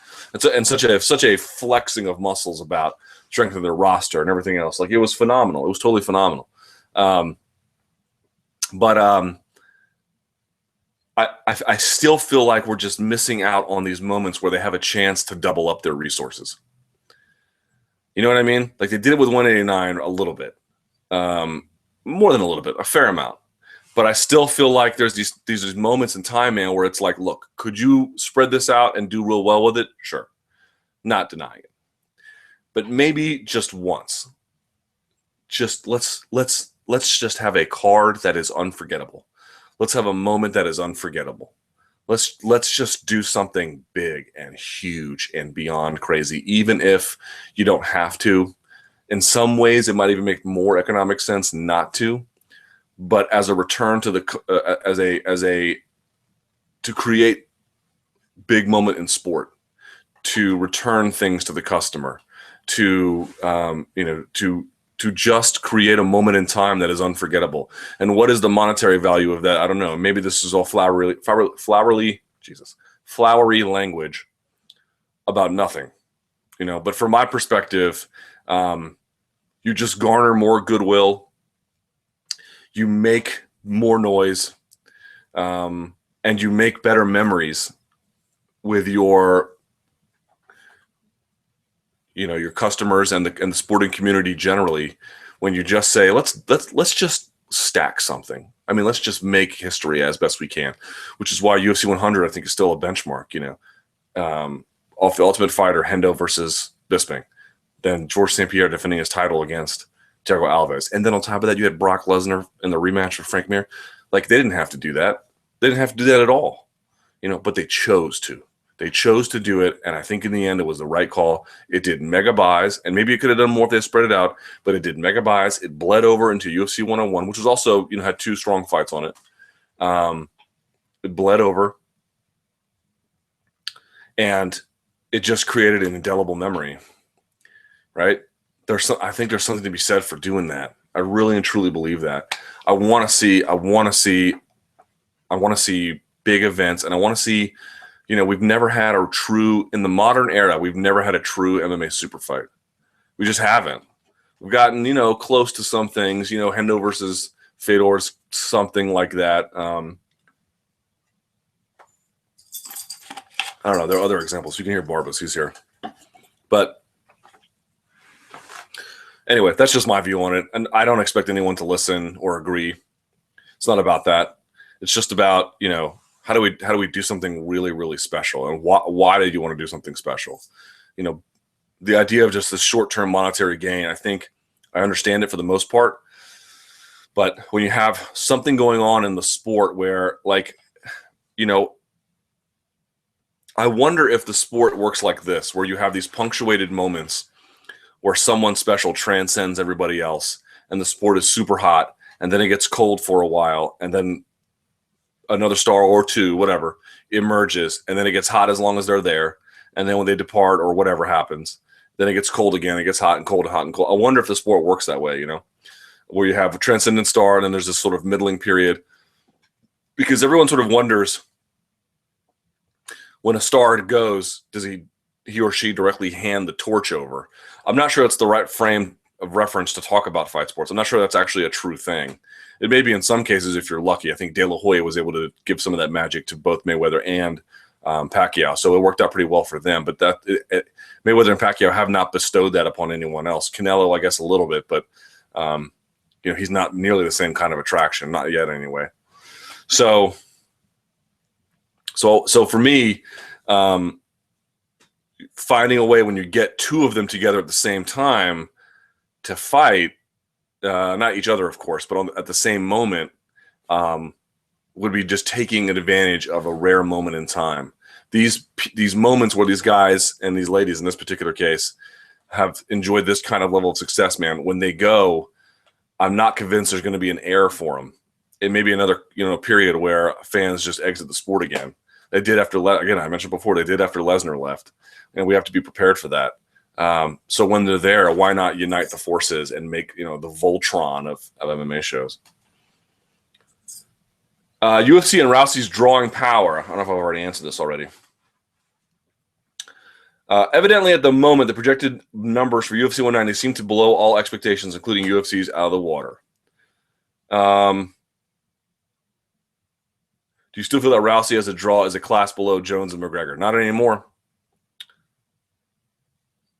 And such a flexing of muscles about strengthening their roster and everything else. Like, it was phenomenal. It was totally phenomenal. I still feel like we're just missing out on these moments where they have a chance to double up their resources. You know what I mean? Like they did it with 189 a little bit, more than a little bit, a fair amount. But I still feel like there's these moments in time, man, where it's like, look, could you spread this out and do real well with it? Sure, not denying it, but maybe just once. Just let's just have a card that is unforgettable. Let's have a moment that is unforgettable. Let's just do something big and huge and beyond crazy, even if you don't have to. In some ways, it might even make more economic sense not to. But as a return to the to create big moment in sport, to return things to the customer, to to just create a moment in time that is unforgettable. And what is the monetary value of that? I don't know. Maybe this is all flowery language about nothing, But from my perspective, you just garner more goodwill, you make more noise, and you make better memories with your customers and the sporting community generally, when you just say, let's just stack something. I mean, let's just make history as best we can, which is why UFC 100, I think, is still a benchmark, off the Ultimate Fighter, Hendo versus Bisping, then George St. Pierre defending his title against Thiago Alves. And then on top of that, you had Brock Lesnar in the rematch with Frank Mir. Like, they didn't have to do that. They didn't have to do that at all, but they chose to. They chose to do it, and I think in the end it was the right call. It did mega buys, and maybe it could have done more if they spread it out, but it did mega buys. It bled over into UFC 101, which was also, had 2 strong fights on it. It bled over, and it just created an indelible memory, right? I think there's something to be said for doing that. I really and truly believe that. I want to see big events, and I want to see. We've never had in the modern era, we've never had a true MMA super fight. We just haven't. We've gotten, close to some things, Hendo versus Fedor's, something like that. I don't know. There are other examples. You can hear Barbas, he's here. But anyway, that's just my view on it. And I don't expect anyone to listen or agree. It's not about that. It's just about, how do we do something really, really special? And why did you want to do something special? The idea of just this short-term monetary gain, I think I understand it for the most part. But when you have something going on in the sport where, I wonder if the sport works like this, where you have these punctuated moments where someone special transcends everybody else and the sport is super hot, and then it gets cold for a while, and then another star or two, whatever, emerges, and then it gets hot as long as they're there, and then when they depart or whatever happens, then it gets cold again, it gets hot and cold and hot and cold. I wonder if the sport works that way, where you have a transcendent star and then there's this sort of middling period, because everyone sort of wonders, when a star goes, does he or she directly hand the torch over? I'm not sure that's the right frame of reference to talk about fight sports. I'm not sure that's actually a true thing. It may be in some cases if you're lucky. I think De La Hoya was able to give some of that magic to both Mayweather and Pacquiao, so it worked out pretty well for them. But Mayweather and Pacquiao have not bestowed that upon anyone else. Canelo, I guess, a little bit, but he's not nearly the same kind of attraction, not yet anyway. So for me, finding a way when you get 2 of them together at the same time to fight. Not each other, of course, but at the same moment, would be just taking advantage of a rare moment in time. These moments where these guys and these ladies, in this particular case, have enjoyed this kind of level of success, man. When they go, I'm not convinced there's going to be an air for them. It may be another period where fans just exit the sport again. They did after, again, I mentioned before, they did after Lesnar left, and we have to be prepared for that. So when they're there, why not unite the forces and make, the Voltron of MMA shows? UFC and Rousey's drawing power. I don't know if I've already answered this already. Evidently, at the moment, the projected numbers for UFC 190 seem to blow all expectations, including UFC's, out of the water. Do you still feel that Rousey as a draw is a class below Jones and McGregor? Not anymore.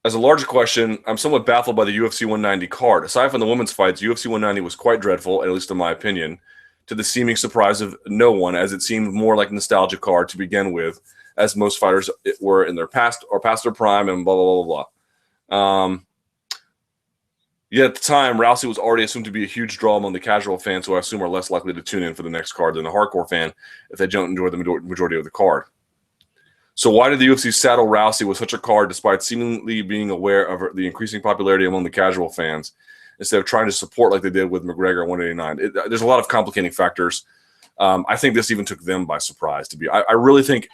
As a larger question, I'm somewhat baffled by the UFC 190 card. Aside from the women's fights, UFC 190 was quite dreadful, at least in my opinion, to the seeming surprise of no one, as it seemed more like a nostalgia card to begin with, as most fighters were in their past or past their prime and blah, blah, blah, blah. Yet at the time, Rousey was already assumed to be a huge draw among the casual fans, who I assume are less likely to tune in for the next card than the hardcore fan if they don't enjoy the majority of the card. So why did the UFC saddle Rousey with such a card despite seemingly being aware of the increasing popularity among the casual fans instead of trying to support like they did with McGregor at 189? There's a lot of complicating factors. I think this even took them by surprise. I really think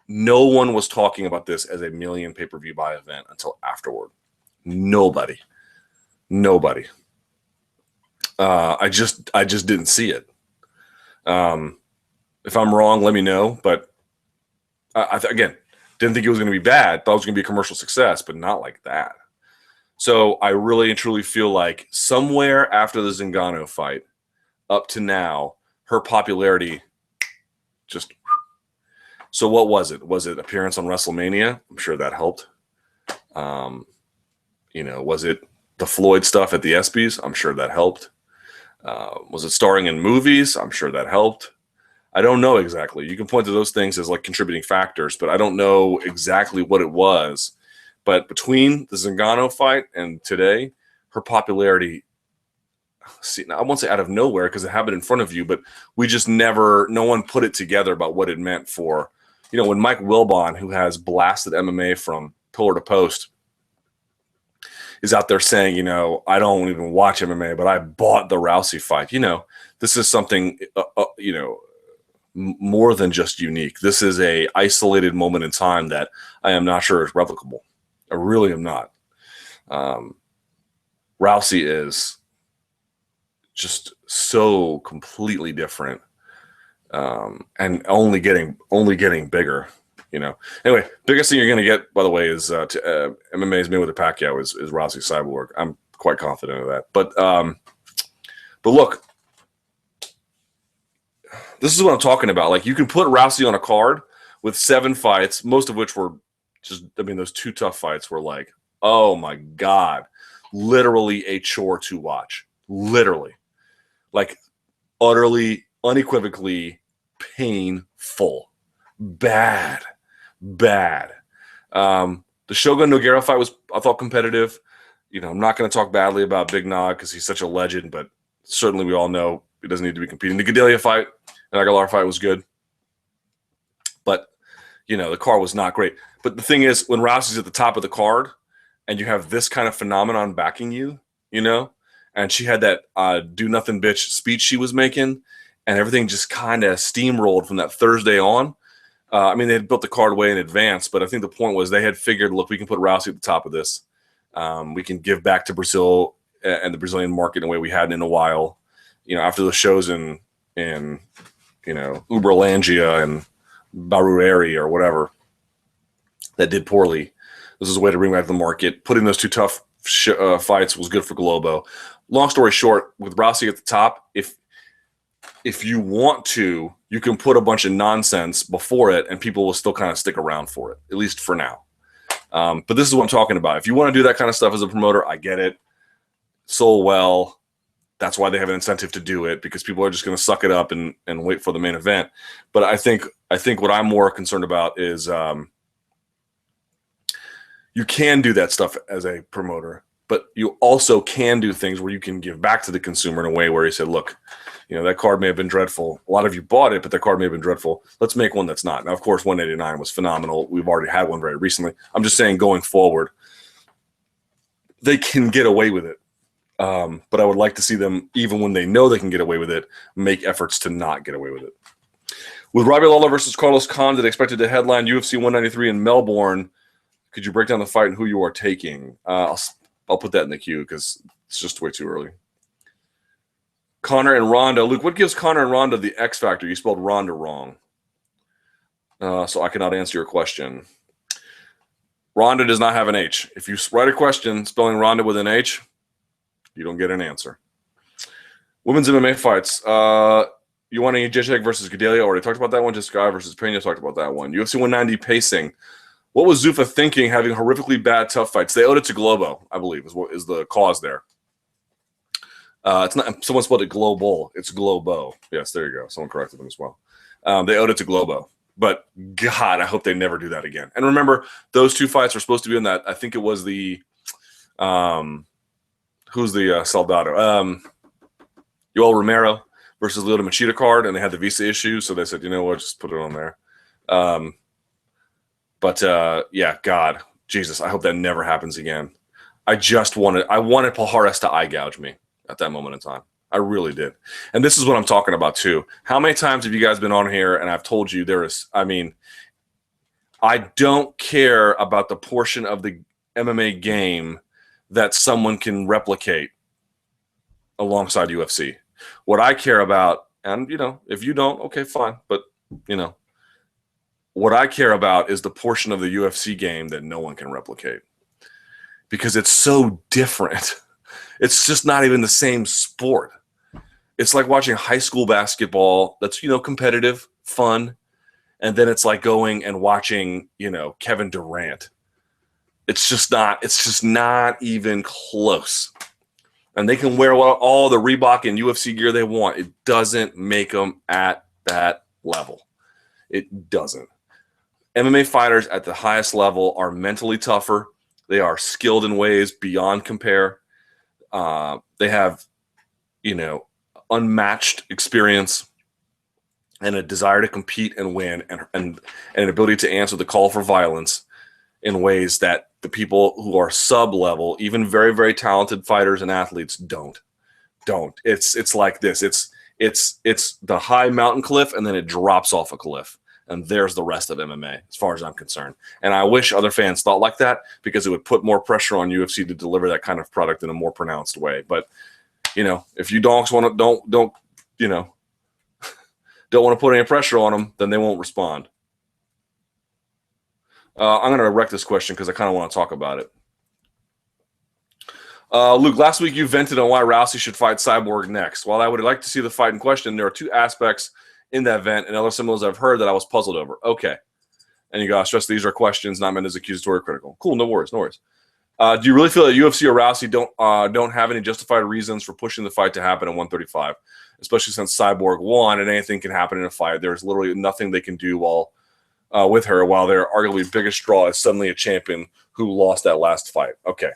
no one was talking about this as a million pay-per-view buy event until afterward. Nobody. I just didn't see it. If I'm wrong, let me know. But again, didn't think it was going to be bad. Thought it was going to be a commercial success, but not like that. So I really and truly feel like somewhere after the Zingano fight, up to now, her popularity just. So what was it? Was it appearance on WrestleMania? I'm sure that helped. Was it the Floyd stuff at the ESPYs? I'm sure that helped. Was it starring in movies? I'm sure that helped. I don't know exactly. You can point to those things as like contributing factors, but I don't know exactly what it was. But between the Zingano fight and today, her popularity, I won't say out of nowhere because it happened in front of you, but we just no one put it together about what it meant for, when Mike Wilbon, who has blasted MMA from pillar to post, is out there saying, I don't even watch MMA, but I bought the Rousey fight. This is something, more than just unique. This is a isolated moment in time that I am not sure is replicable. I really am not. Rousey is just so completely different, and only getting bigger. Anyway, biggest thing you're going to get, by the way, is MMA's made with a Pacquiao is Rousey Cyborg. I'm quite confident of that. But look, this is what I'm talking about. Like, you can put Rousey on a card with 7 fights, most of which were those 2 tough fights were like, oh my God, literally a chore to watch. Literally. Like, utterly, unequivocally painful. Bad. The Shogun Nogueira fight was, I thought, competitive. I'm not going to talk badly about Big Nog because he's such a legend, but certainly we all know he doesn't need to be competing. The Gadelia fight and Aguilar fight was good, but the card was not great. But the thing is, when Rousey's at the top of the card and you have this kind of phenomenon backing you, and she had that do nothing bitch speech she was making, and everything just kind of steamrolled from that Thursday on. They had built the card way in advance, but I think the point was they had figured, look, we can put Rousey at the top of this. We can give back to Brazil and the Brazilian market in a way we hadn't in a while. After the shows in Uberlândia and Barueri or whatever that did poorly, this is a way to bring back the market. Putting those 2 tough fights was good for Globo. Long story short, with Rousey at the top, if you want to, you can put a bunch of nonsense before it and people will still kind of stick around for it, at least for now. But this is what I'm talking about. If you want to do that kind of stuff as a promoter, I get it. Sold well. That's why they have an incentive to do it, because people are just going to suck it up and wait for the main event. But I think what I'm more concerned about is you can do that stuff as a promoter, but you also can do things where you can give back to the consumer in a way where you said, look, that card may have been dreadful. A lot of you bought it, but that card may have been dreadful. Let's make one that's not. Now, of course, 189 was phenomenal. We've already had one very recently. I'm just saying, going forward, they can get away with it. But I would like to see them, even when they know they can get away with it, make efforts to not get away with it. With Robbie Lawler versus Carlos Condit expected to headline UFC 193 in Melbourne, could you break down the fight and who you are taking? I'll put that in the queue because it's just way too early. Conor and Ronda. Luke, what gives Conor and Ronda the X factor? You spelled Ronda wrong. So I cannot answer your question. Ronda does not have an H. If you write a question spelling Ronda with an H, you don't get an answer. Women's MMA fights. You want any Jacek versus Gadelia? Already talked about that one. Jessica versus Pena, talked about that one. UFC 190 pacing. What was Zuffa thinking having horrifically bad tough fights? They owed it to Globo, I believe, is what is the cause there. It's not, someone spelled it Global. It's Globo. Yes, there you go. Someone corrected them as well. They owed it to Globo. But God, I hope they never do that again. And remember, those two fights were supposed to be in that. I think it was the who's the Soldado? Yoel Romero versus Lyoto Machida card, and they had the visa issue, so they said, you know what, just put it on there. Yeah, God, Jesus, I hope that never happens again. I wanted Palhares to eye gouge me at that moment in time. I really did. And this is what I'm talking about too. How many times have you guys been on here and I've told you I don't care about the portion of the MMA game that someone can replicate alongside UFC. What I care about, and if you don't, okay, fine. But what I care about is the portion of the UFC game that no one can replicate because it's so different. It's just not even the same sport. It's like watching high school basketball that's, competitive, fun. And then it's like going and watching, Kevin Durant. It's just not even close. And they can wear all the Reebok and UFC gear they want. It doesn't make them at that level. It doesn't. MMA fighters at the highest level are mentally tougher. They are skilled in ways beyond compare. They have, unmatched experience and a desire to compete and win and an ability to answer the call for violence in ways that the people who are sub-level, even very, very talented fighters and athletes don't. It's like this. It's the high mountain cliff and then it drops off a cliff. And there's the rest of MMA, as far as I'm concerned. And I wish other fans thought like that because it would put more pressure on UFC to deliver that kind of product in a more pronounced way. But, if you donks want to don't want to put any pressure on them, then they won't respond. I'm going to wreck this question because I kind of want to talk about it. Luke, last week you vented on why Rousey should fight Cyborg next. While I would like to see the fight in question, there are two aspects in that vent and other symbols I've heard that I was puzzled over. Okay. And you got to stress these are questions not meant as accusatory or critical. Cool, no worries. Do you really feel that UFC or Rousey don't have any justified reasons for pushing the fight to happen at 135, especially since Cyborg won and anything can happen in a fight? There's literally nothing they can do with her while their arguably biggest draw is suddenly a champion who lost that last fight. Okay.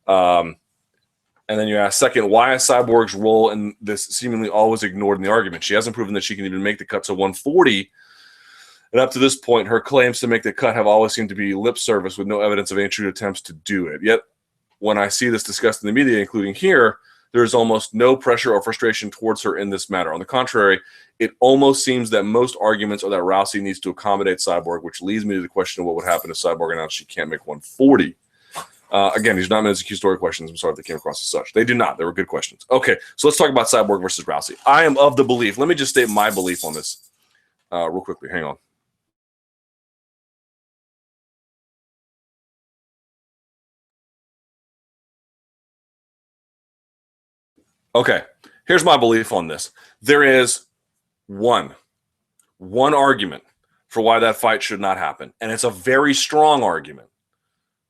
And then you ask, second, why is Cyborg's role in this seemingly always ignored in the argument? She hasn't proven that she can even make the cut to 140. And up to this point, her claims to make the cut have always seemed to be lip service with no evidence of any true attempts to do it. Yet, when I see this discussed in the media, including here, there is almost no pressure or frustration towards her in this matter. On the contrary, it almost seems that most arguments are that Rousey needs to accommodate Cyborg, which leads me to the question of what would happen if Cyborg announced she can't make 140. Again, these are not meant as accusatory questions. I'm sorry if they came across as such. They do not. They were good questions. Okay, so let's talk about Cyborg versus Rousey. I am of the belief. Let me just state my belief on this real quickly. Hang on. Okay, here's my belief on this. There is one argument for why that fight should not happen, and it's a very strong argument.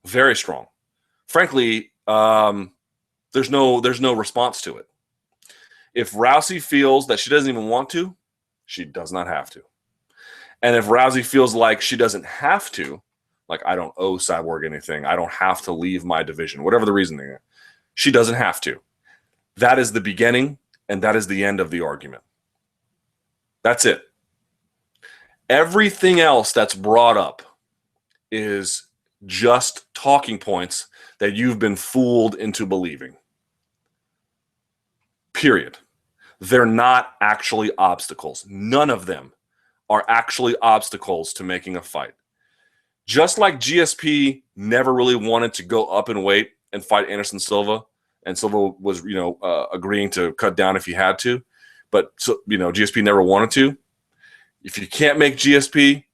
Very strong. Frankly, there's no response to it. If Rousey feels that she doesn't even want to, she does not have to. And if Rousey feels like she doesn't have to, like I don't owe Cyborg anything, I don't have to leave my division, whatever the reasoning is, she doesn't have to. That is the beginning and that is the end of the argument. That's it. Everything else that's brought up is just talking points that you've been fooled into believing. Period. They're not actually obstacles. None of them are actually obstacles to making a fight. Just like GSP never really wanted to go up in weight and fight Anderson Silva, and Silva was, agreeing to cut down if he had to, but GSP never wanted to. If you can't make GSP,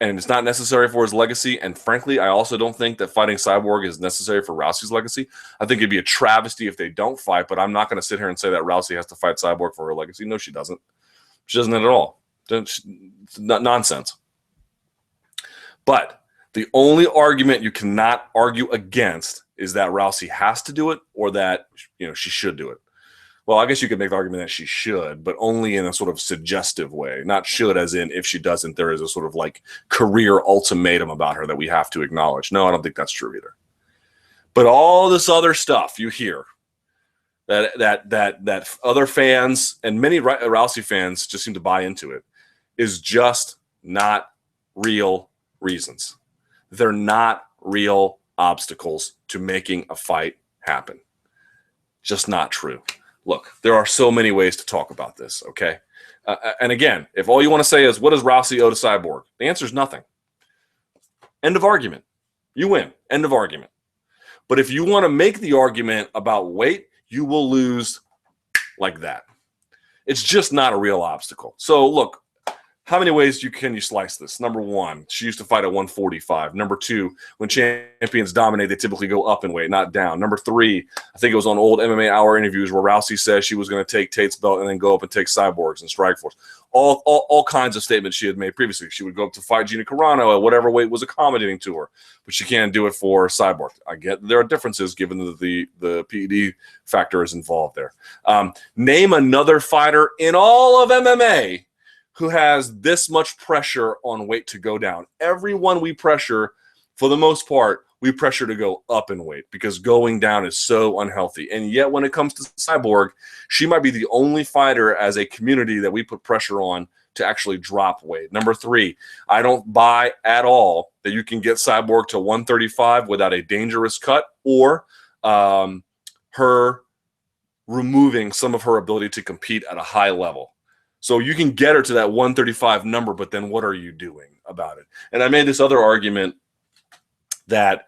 and it's not necessary for his legacy. And frankly, I also don't think that fighting Cyborg is necessary for Rousey's legacy. I think it'd be a travesty if they don't fight, but I'm not going to sit here and say that Rousey has to fight Cyborg for her legacy. No, she doesn't. She doesn't at all. It's nonsense. But The only argument you cannot argue against is that Rousey has to do it or that, she should do it. Well, I guess you could make the argument that she should, but only in a sort of suggestive way. Not should as in if she doesn't, there is a sort of like career ultimatum about her that we have to acknowledge. No, I don't think that's true either. But all this other stuff you hear that other fans and many Rousey fans just seem to buy into it is just not real reasons. They're not real obstacles to making a fight happen. Just not true. Look, there are so many ways to talk about this, okay? And again, if all you want to say is, what does Rousey owe to Cyborg? The answer is nothing. End of argument. You win. End of argument. But if you want to make the argument about weight, you will lose like that. It's just not a real obstacle. So look, how many ways can you slice this? Number one, she used to fight at 145. Number two, when champions dominate, they typically go up in weight, not down. Number three, I think it was on old MMA Hour interviews where Rousey says she was going to take Tate's belt and then go up and take Cyborg's and Strikeforce. All kinds of statements she had made previously. She would go up to fight Gina Carano at whatever weight was accommodating to her, but she can't do it for Cyborg. I get there are differences given that the PED factor is involved there. Name another fighter in all of MMA who has this much pressure on weight to go down. Everyone we pressure, for the most part, we pressure to go up in weight because going down is so unhealthy. And yet when it comes to Cyborg, she might be the only fighter as a community that we put pressure on to actually drop weight. Number three, I don't buy at all that you can get Cyborg to 135 without a dangerous cut or her removing some of her ability to compete at a high level. So you can get her to that 135 number, but then what are you doing about it? And I made this other argument that,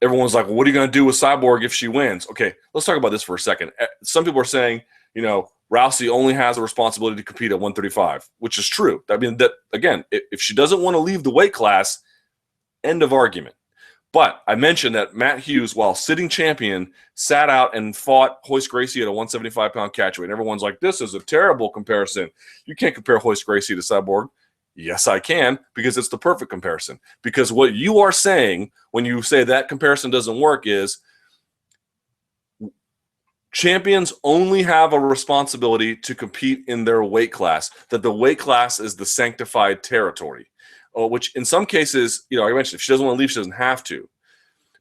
everyone's like, well, what are you going to do with Cyborg if she wins? Okay, let's talk about this for a second. Some people are saying, Rousey only has a responsibility to compete at 135, which is true. I mean, that again, if she doesn't want to leave the weight class, end of argument. But I mentioned that Matt Hughes, while sitting champion, sat out and fought Royce Gracie at a 175-pound catchweight. And everyone's like, this is a terrible comparison. You can't compare Royce Gracie to Cyborg. Yes, I can, because it's the perfect comparison. Because what you are saying when you say that comparison doesn't work is champions only have a responsibility to compete in their weight class, that the weight class is the sanctified territory. Which in some cases, I mentioned, if she doesn't want to leave, she doesn't have to.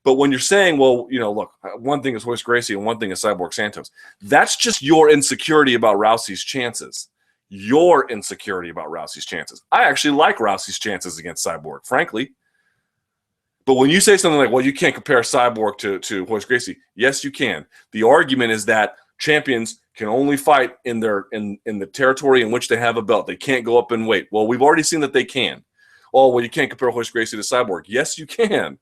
But when you're saying, well, look, one thing is Royce Gracie and one thing is Cyborg Santos, that's just your insecurity about Rousey's chances. Your insecurity about Rousey's chances. I actually like Rousey's chances against Cyborg, frankly. But when you say something like, well, you can't compare Cyborg to Royce Gracie, yes, you can. The argument is that champions can only fight in the territory in which they have a belt. They can't go up in weight. Well, we've already seen that they can. Oh, well, you can't compare Royce Gracie to Cyborg. Yes, you can.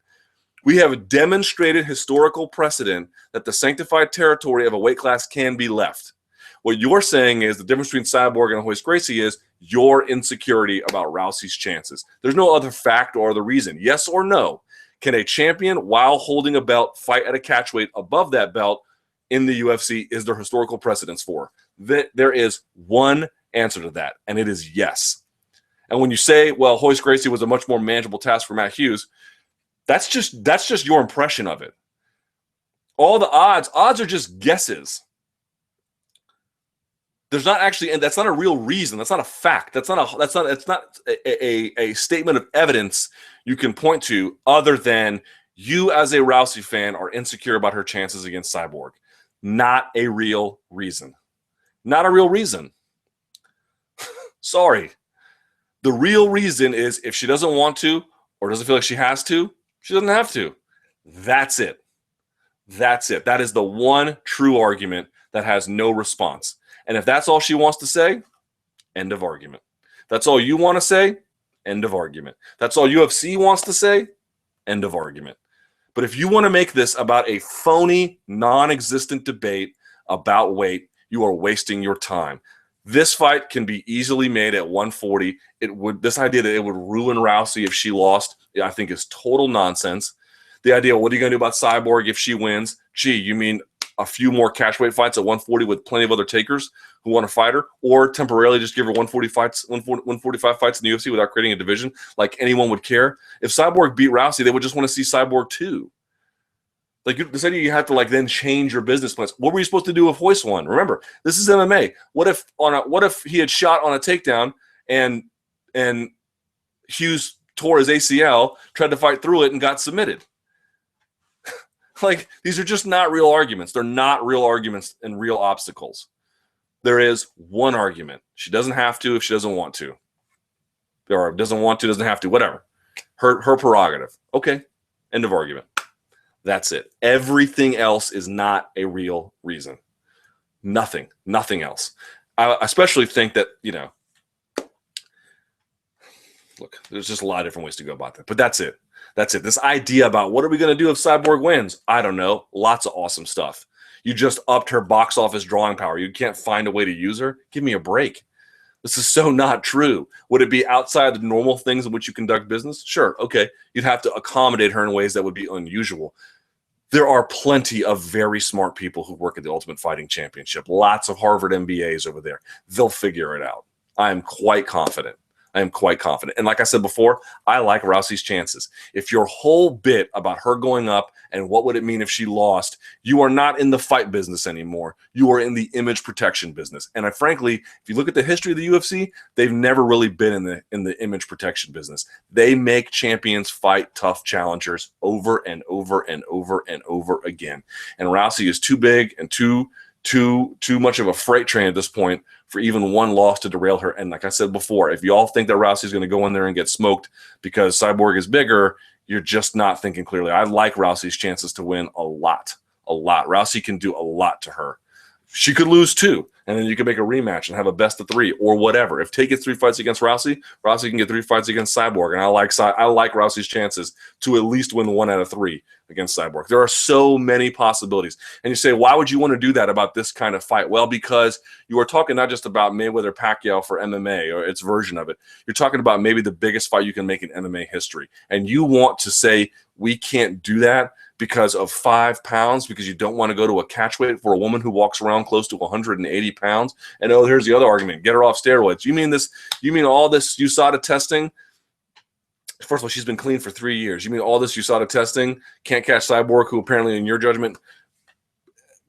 We have a demonstrated historical precedent that the sanctified territory of a weight class can be left. What you're saying is the difference between Cyborg and Royce Gracie is your insecurity about Rousey's chances. There's no other fact or other reason. Yes or no? Can a champion, while holding a belt, fight at a catchweight above that belt in the UFC? Is there historical precedence for? There is one answer to that, and it is yes. And when you say, well, Royce Gracie was a much more manageable task for Matt Hughes, that's just your impression of it. All the odds are just guesses. There's not actually, and that's not a real reason. That's not a fact. It's not a statement of evidence you can point to other than you as a Rousey fan are insecure about her chances against Cyborg. Not a real reason. Not a real reason. Sorry. The real reason is if she doesn't want to or doesn't feel like she has to, she doesn't have to. That's it. That's it. That is the one true argument that has no response. And if that's all she wants to say, end of argument. That's all you want to say, end of argument. That's all UFC wants to say, end of argument. But if you want to make this about a phony, non-existent debate about weight, you are wasting your time. This fight can be easily made at 140. This idea that it would ruin Rousey if she lost, I think is total nonsense. The idea, what are you going to do about Cyborg if she wins? Gee, you mean a few more catchweight fights at 140 with plenty of other takers who want to fight her, or temporarily just give her 145 fights in the UFC without creating a division like anyone would care. If Cyborg beat Rousey, they would just want to see Cyborg too. Like, this idea you have to like then change your business plans. What were you supposed to do if Hoist won? Remember, this is MMA. What if he had shot on a takedown and Hughes tore his ACL, tried to fight through it, and got submitted? Like, these are just not real arguments. They're not real arguments and real obstacles. There is one argument. She doesn't have to if she doesn't want to. Or doesn't want to, doesn't have to, whatever. Her prerogative. Okay, end of argument. That's it. Everything else is not a real reason. Nothing else. I especially think that, look, there's just a lot of different ways to go about that. But that's it. This idea about what are we going to do if Cyborg wins? I don't know. Lots of awesome stuff. You just upped her box office drawing power. You can't find a way to use her? Give me a break. This is so not true. Would it be outside the normal things in which you conduct business? Sure. Okay. You'd have to accommodate her in ways that would be unusual. There are plenty of very smart people who work at the Ultimate Fighting Championship. Lots of Harvard MBAs over there. They'll figure it out. I am quite confident. And like I said before, I like Rousey's chances. If your whole bit about her going up and what would it mean if she lost, you are not in the fight business anymore. You are in the image protection business. And frankly, if you look at the history of the UFC, they've never really been in the image protection business. They make champions fight tough challengers over and over and over and over again. And Rousey is too big and too much of a freight train at this point for even one loss to derail her. And like I said before, if you all think that Rousey's going to go in there and get smoked because Cyborg is bigger, you're just not thinking clearly. I like Rousey's chances to win a lot. Rousey can do a lot to her. She could lose too, and then you can make a rematch and have a best of 3 or whatever. If Tay gets 3 fights against Rousey, Rousey can get 3 fights against Cyborg, and I like Rousey's chances to at least win 1 out of 3 against Cyborg. There are so many possibilities. And you say, why would you want to do that about this kind of fight? Well, because you are talking not just about Mayweather-Pacquiao for MMA or its version of it. You're talking about maybe the biggest fight you can make in MMA history. And you want to say, we can't do that because of 5 pounds, because you don't want to go to a catchweight for a woman who walks around close to 180 pounds. And here's the other argument. Get her off steroids. You mean all this USADA testing? First of all, she's been clean for 3 years. You mean all this USADA testing can't catch Cyborg, who apparently, in your judgment,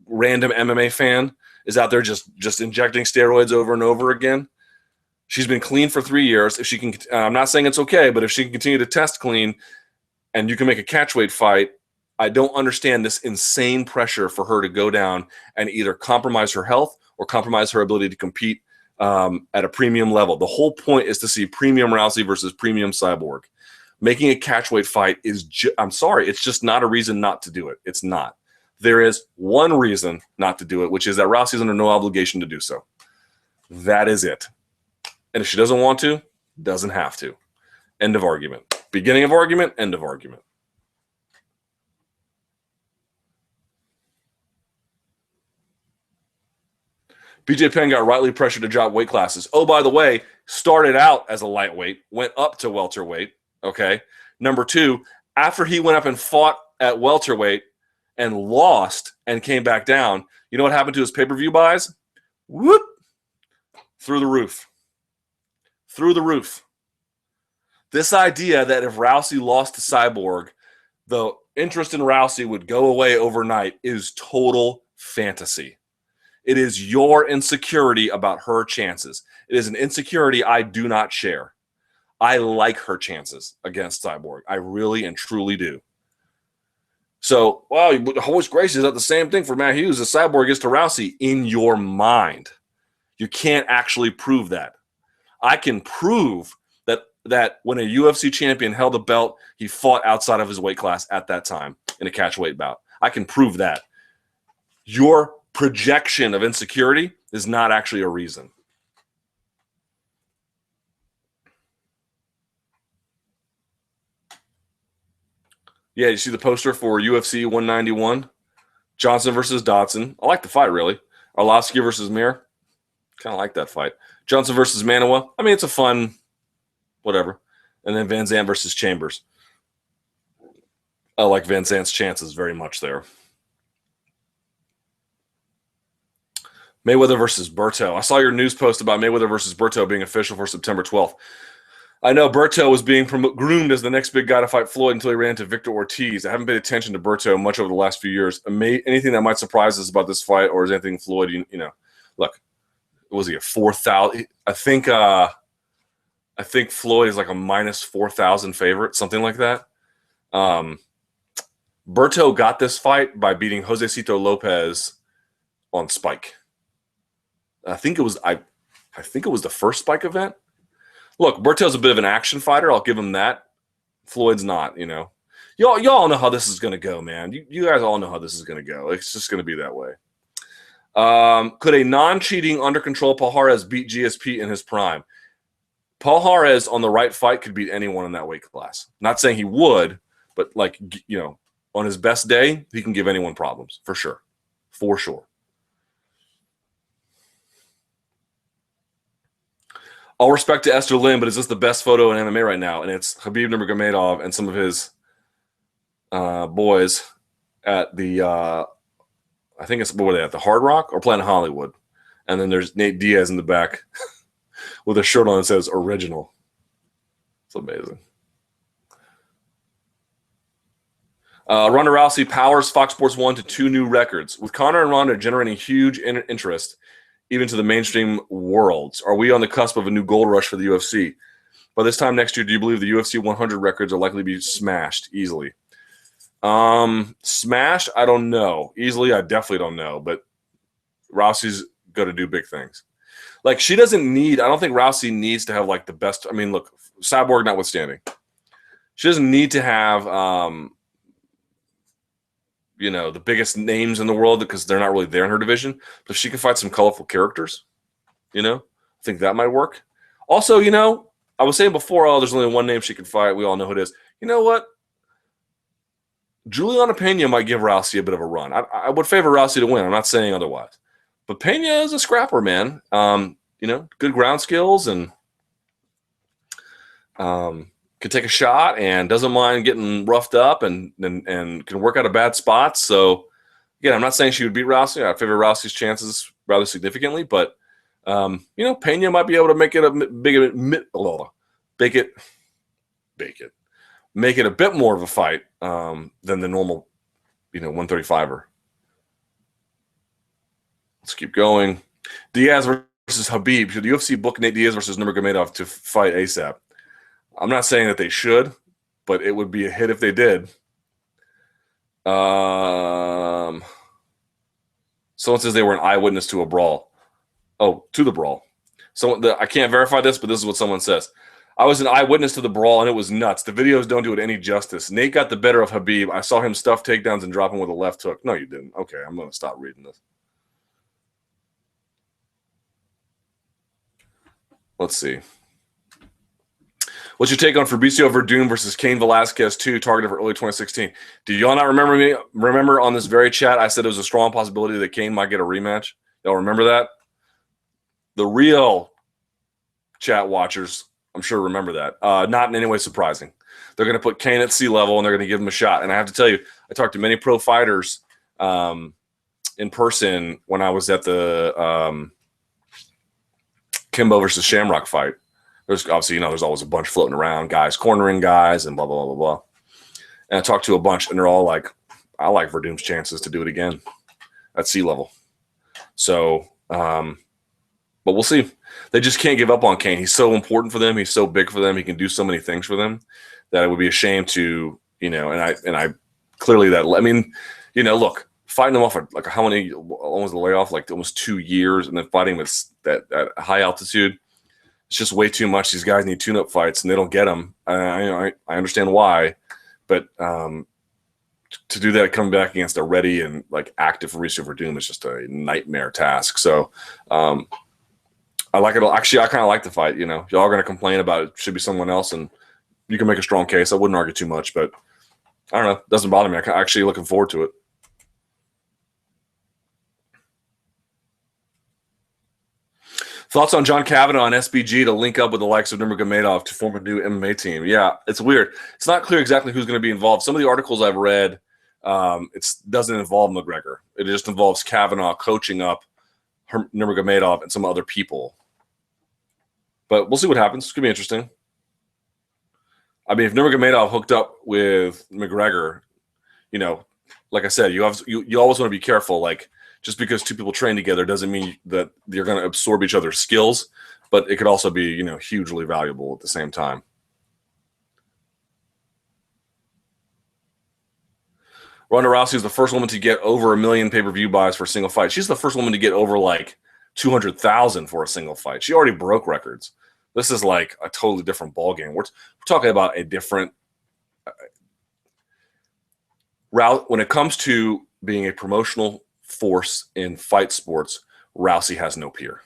random MMA fan, is out there just injecting steroids over and over again? She's been clean for 3 years. If she can, I'm not saying it's okay, but if she can continue to test clean and you can make a catchweight fight, I don't understand this insane pressure for her to go down and either compromise her health or compromise her ability to compete at a premium level. The whole point is to see premium Rousey versus premium Cyborg. Making a catchweight fight is, I'm sorry, it's just not a reason not to do it. It's not. There is one reason not to do it, which is that Rousey's under no obligation to do so. That is it. And if she doesn't want to, doesn't have to. End of argument. Beginning of argument, end of argument. BJ Penn got rightly pressured to drop weight classes. Oh, by the way, started out as a lightweight, went up to welterweight. Okay. Number 2, after he went up and fought at welterweight and lost and came back down, you know what happened to his pay-per-view buys? Whoop! Through the roof. Through the roof. This idea that if Rousey lost to Cyborg, the interest in Rousey would go away overnight is total fantasy. It is your insecurity about her chances. It is an insecurity I do not share. I like her chances against Cyborg. I really and truly do. So, well, Hoist Gracie is not the same thing for Matt Hughes as Cyborg is to Rousey in your mind. You can't actually prove that. I can prove that when a UFC champion held a belt, he fought outside of his weight class at that time in a catchweight bout. I can prove that. Your projection of insecurity is not actually a reason. Yeah, you see the poster for UFC 191? Johnson versus Dodson. I like the fight, really. Arlovsky versus Mir. Kind of like that fight. Johnson versus Manawa. I mean, it's a fun whatever. And then Van Zandt versus Chambers. I like Van Zandt's chances very much there. Mayweather versus Berto. I saw your news post about Mayweather versus Berto being official for September 12th. I know Berto was being groomed as the next big guy to fight Floyd until he ran into Victor Ortiz. I haven't paid attention to Berto much over the last few years. Anything that might surprise us about this fight, or is anything Floyd, you know, look, was he a 4,000? I think Floyd is like a minus 4,000 favorite, something like that. Berto got this fight by beating Josecito Lopez on Spike. I think it was the first Spike event. Look, Berto's a bit of an action fighter. I'll give him that. Floyd's not, you know. Y'all know how this is going to go, man. You guys all know how this is going to go. It's just going to be that way. Could a non-cheating, under-control Paul Juarez beat GSP in his prime? Paul Juarez on the right fight could beat anyone in that weight class. Not saying he would, but like, you know, on his best day, he can give anyone problems, for sure. For sure. All respect to Esther Lin, but is this the best photo in MMA right now? And it's Khabib Nurmagomedov and some of his boys at the, I think it's, what were they at, the Hard Rock or Planet Hollywood? And then there's Nate Diaz in the back with a shirt on that says original. It's amazing. Ronda Rousey powers Fox Sports 1 to 2 new records. With Conor and Ronda generating huge interest, even to the mainstream worlds. Are we on the cusp of a new gold rush for the UFC? By this time next year, do you believe the UFC 100 records are likely to be smashed easily? Smashed? I don't know. Easily, I definitely don't know. But Rousey's going to do big things. Like, she doesn't need – I don't think Rousey needs to have, like, the best – I mean, look, Cyborg notwithstanding. She doesn't need to have you know, the biggest names in the world because they're not really there in her division. But if she can fight some colorful characters, you know, I think that might work. Also, you know, I was saying before, oh, there's only one name she can fight. We all know who it is. You know what? Juliana Pena might give Rousey a bit of a run. I would favor Rousey to win. I'm not saying otherwise. But Pena is a scrapper, man. You know, good ground skills and can take a shot and doesn't mind getting roughed up and can work out of bad spots. So, again, I'm not saying she would beat Rousey. I favor Rousey's chances rather significantly, but you know, Pena might be able to make it make it a bit more of a fight than the normal, you know, 135er. Let's keep going. Diaz versus Khabib. Should the UFC book Nate Diaz versus Nurmagomedov to fight ASAP? I'm not saying that they should, but it would be a hit if they did. Someone says they were an eyewitness to a brawl. Oh, to the brawl. I can't verify this, but this is what someone says. I was an eyewitness to the brawl, and it was nuts. The videos don't do it any justice. Nate got the better of Khabib. I saw him stuff takedowns and drop him with a left hook. No, you didn't. Okay, I'm going to stop reading this. Let's see. What's your take on Fabricio Verdun versus Cain Velasquez 2, targeted for early 2016? Do y'all not remember me? Remember on this very chat, I said there was a strong possibility that Cain might get a rematch? Y'all remember that? The real chat watchers, I'm sure, remember that. Not in any way surprising. They're going to put Cain at sea level, and they're going to give him a shot. And I have to tell you, I talked to many pro fighters in person when I was at the Kimbo versus Shamrock fight. There's obviously, you know, there's always a bunch floating around, guys cornering guys and blah, blah, blah, blah, blah. And I talked to a bunch, and they're all like, I like Verdun's chances to do it again at sea level. So, but we'll see. They just can't give up on Cain. He's so important for them. He's so big for them. He can do so many things for them that it would be a shame to, you know, and I clearly that, I mean, you know, look, fighting them off at like how many, almost the layoff, like almost 2 years, and then fighting with that high altitude. It's just way too much. These guys need tune-up fights, and they don't get them. I understand why, but to do that coming back against a ready and like active Fabricio Verdun is just a nightmare task. So I like it. Actually, I kind of like the fight. You know, y'all are going to complain about it. Should be someone else, and you can make a strong case. I wouldn't argue too much, but I don't know. It doesn't bother me. I'm actually looking forward to it. Thoughts on John Kavanaugh and SBG to link up with the likes of Nurmagomedov to form a new MMA team? Yeah, it's weird. It's not clear exactly who's going to be involved. Some of the articles I've read, it doesn't involve McGregor. It just involves Kavanaugh coaching up Nurmagomedov and some other people. But we'll see what happens. It's going to be interesting. I mean, if Nurmagomedov hooked up with McGregor, you know, like I said, you always want to be careful. Like, just because two people train together doesn't mean that you're going to absorb each other's skills, but it could also be, you know, hugely valuable at the same time. Ronda Rousey is the first woman to get over 1 million pay-per-view buys for a single fight. She's the first woman to get over like 200,000 for a single fight. She already broke records. This is like a totally different ballgame. We're talking about a different route. When it comes to being a promotional force in fight sports, Rousey has no peer.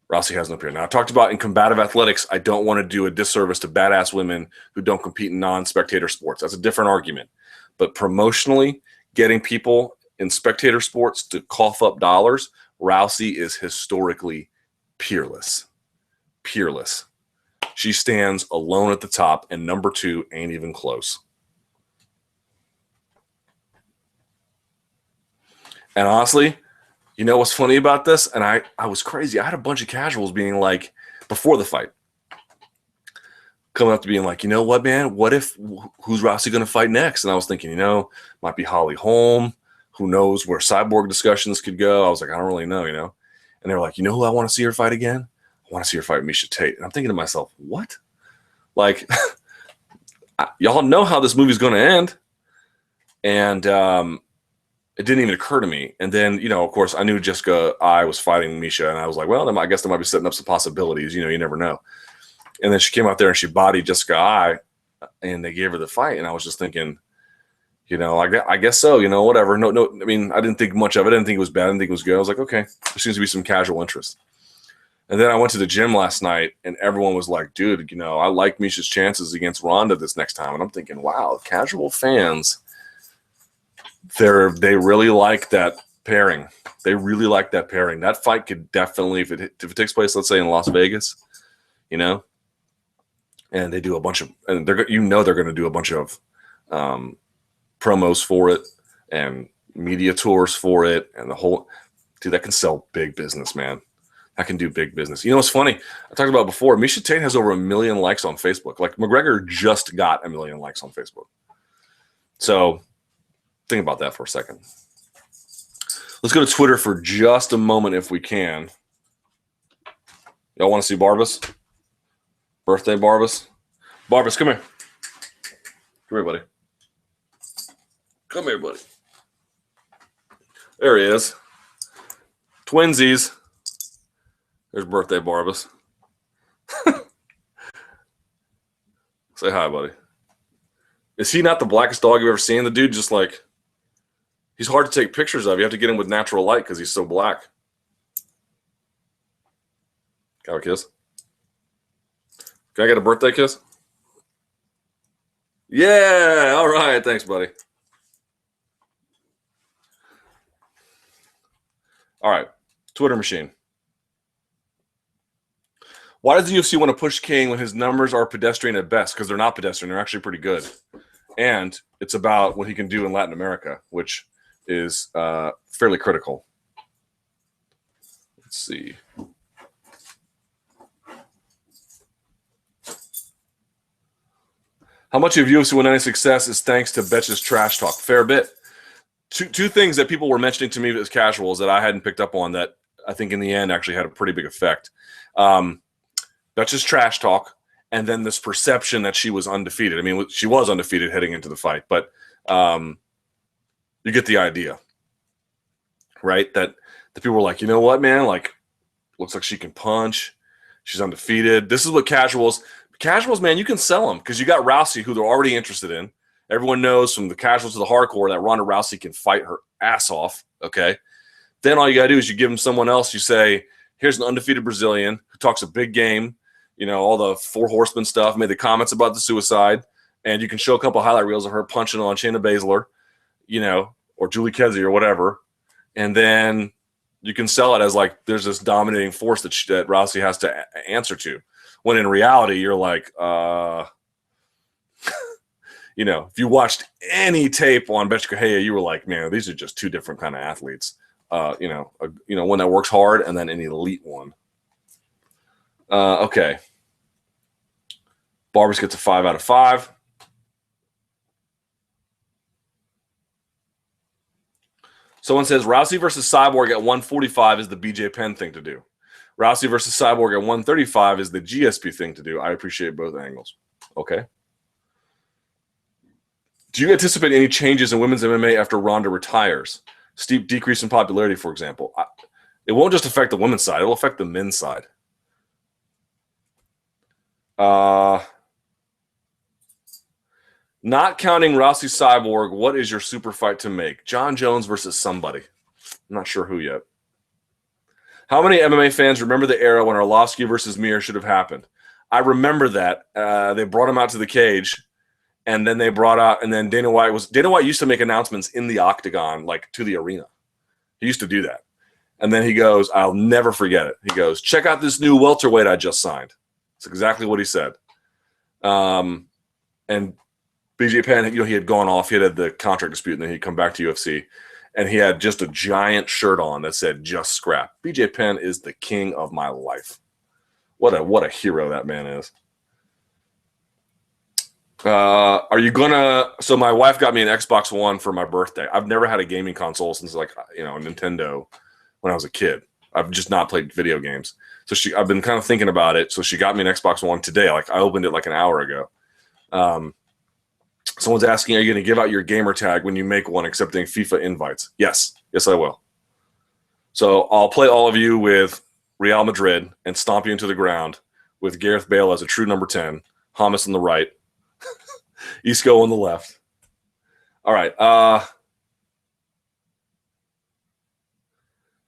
Rousey has no peer. Now, I talked about in combative athletics, I don't want to do a disservice to badass women who don't compete in non-spectator sports. That's a different argument. But promotionally, getting people in spectator sports to cough up dollars, Rousey is historically peerless. Peerless. She stands alone at the top, and number 2 ain't even close. And honestly, you know what's funny about this? And I was crazy. I had a bunch of casuals being like, before the fight, coming up to being like, you know what, man? Who's Rousey going to fight next? And I was thinking, you know, might be Holly Holm. Who knows where Cyborg discussions could go? I was like, I don't really know, you know? And they were like, you know who I want to see her fight again? I want to see her fight Miesha Tate. And I'm thinking to myself, what? Like, y'all know how this movie's going to end. And it didn't even occur to me. And then, you know, of course, I knew Jessica I was fighting Miesha. And I was like, well, I guess they might be setting up some possibilities. You know, you never know. And then she came out there and she bodied Jessica I, and they gave her the fight. And I was just thinking, you know, I guess so, you know, whatever. No, I mean, I didn't think much of it. I didn't think it was bad. I didn't think it was good. I was like, okay, there seems to be some casual interest. And then I went to the gym last night and everyone was like, dude, you know, I like Miesha's chances against Ronda this next time. And I'm thinking, wow, casual fans, they really like that pairing. They really like that pairing. That fight could definitely, if it takes place, let's say in Las Vegas, you know, and they do a bunch of, and they're going to do a bunch of promos for it and media tours for it, and the whole, dude, that can sell big business, man. That can do big business. You know what's funny? I talked about before, Miesha Tate has over 1 million likes on Facebook. Like, McGregor just got 1 million likes on Facebook. So think about that for a second. Let's go to Twitter for just a moment if we can. Y'all want to see Barbas? Birthday Barbas? Barbas, come here. Come here, buddy. Come here, buddy. There he is. Twinsies. There's birthday Barbas. Say hi, buddy. Is he not the blackest dog you've ever seen? The dude just like, he's hard to take pictures of. You have to get him with natural light because he's so black. Got a kiss? Can I get a birthday kiss? Yeah. All right. Thanks, buddy. All right. Twitter machine. Why does the UFC want to push King when his numbers are pedestrian at best? Because they're not pedestrian. They're actually pretty good. And it's about what he can do in Latin America, which is fairly critical. Let's see. How much of UFC 190 success is thanks to Betch's trash talk? Fair bit. Two things that people were mentioning to me as casuals that I hadn't picked up on that I think in the end actually had a pretty big effect. Betch's trash talk, and then this perception that she was undefeated. I mean, she was undefeated heading into the fight, but you get the idea, right? That the people were like, you know what, man? Like, looks like she can punch. She's undefeated. This is what casuals, man, you can sell them because you got Rousey, who they're already interested in. Everyone knows from the casuals to the hardcore that Ronda Rousey can fight her ass off, okay? Then all you got to do is you give them someone else. You say, here's an undefeated Brazilian who talks a big game, you know, all the Four Horsemen stuff, made the comments about the suicide, and you can show a couple highlight reels of her punching on Shayna Baszler, you know, or Julie Kedzie or whatever, and then you can sell it as like there's this dominating force that Rousey has to answer to, when in reality you're like, you know, if you watched any tape on Betch Correia, you were like, man, these are just two different kind of athletes. one that works hard, and then an elite one. Okay. Barbers gets a 5 out of 5. Someone says Rousey versus Cyborg at 145 is the BJ Penn thing to do. Rousey versus Cyborg at 135 is the GSP thing to do. I appreciate both angles. Okay. Do you anticipate any changes in women's MMA after Ronda retires? Steep decrease in popularity, for example. It won't just affect the women's side. It will affect the men's side. Not counting Rousey Cyborg, what is your super fight to make? John Jones versus somebody. I'm not sure who yet. How many MMA fans remember the era when Arlovsky versus Mir should have happened? I remember that. They brought him out to the cage, and then Dana White used to make announcements in the octagon, like to the arena. He used to do that. And then he goes, I'll never forget it. He goes, check out this new welterweight I just signed. That's exactly what he said. And BJ Penn, he had gone off. He had the contract dispute, and then he'd come back to UFC. And he had just a giant shirt on that said, just scrap. BJ Penn is the king of my life. What a hero that man is. Are you gonna? So my wife got me an Xbox One for my birthday. I've never had a gaming console since a Nintendo when I was a kid. I've just not played video games. So I've been kind of thinking about it. So she got me an Xbox One today. Like I opened it like an hour ago. Someone's asking, are you going to give out your gamer tag when you make one accepting FIFA invites? Yes, I will. So I'll play all of you with Real Madrid and stomp you into the ground with Gareth Bale as a true number 10, Hamas on the right, Isco on the left. All right.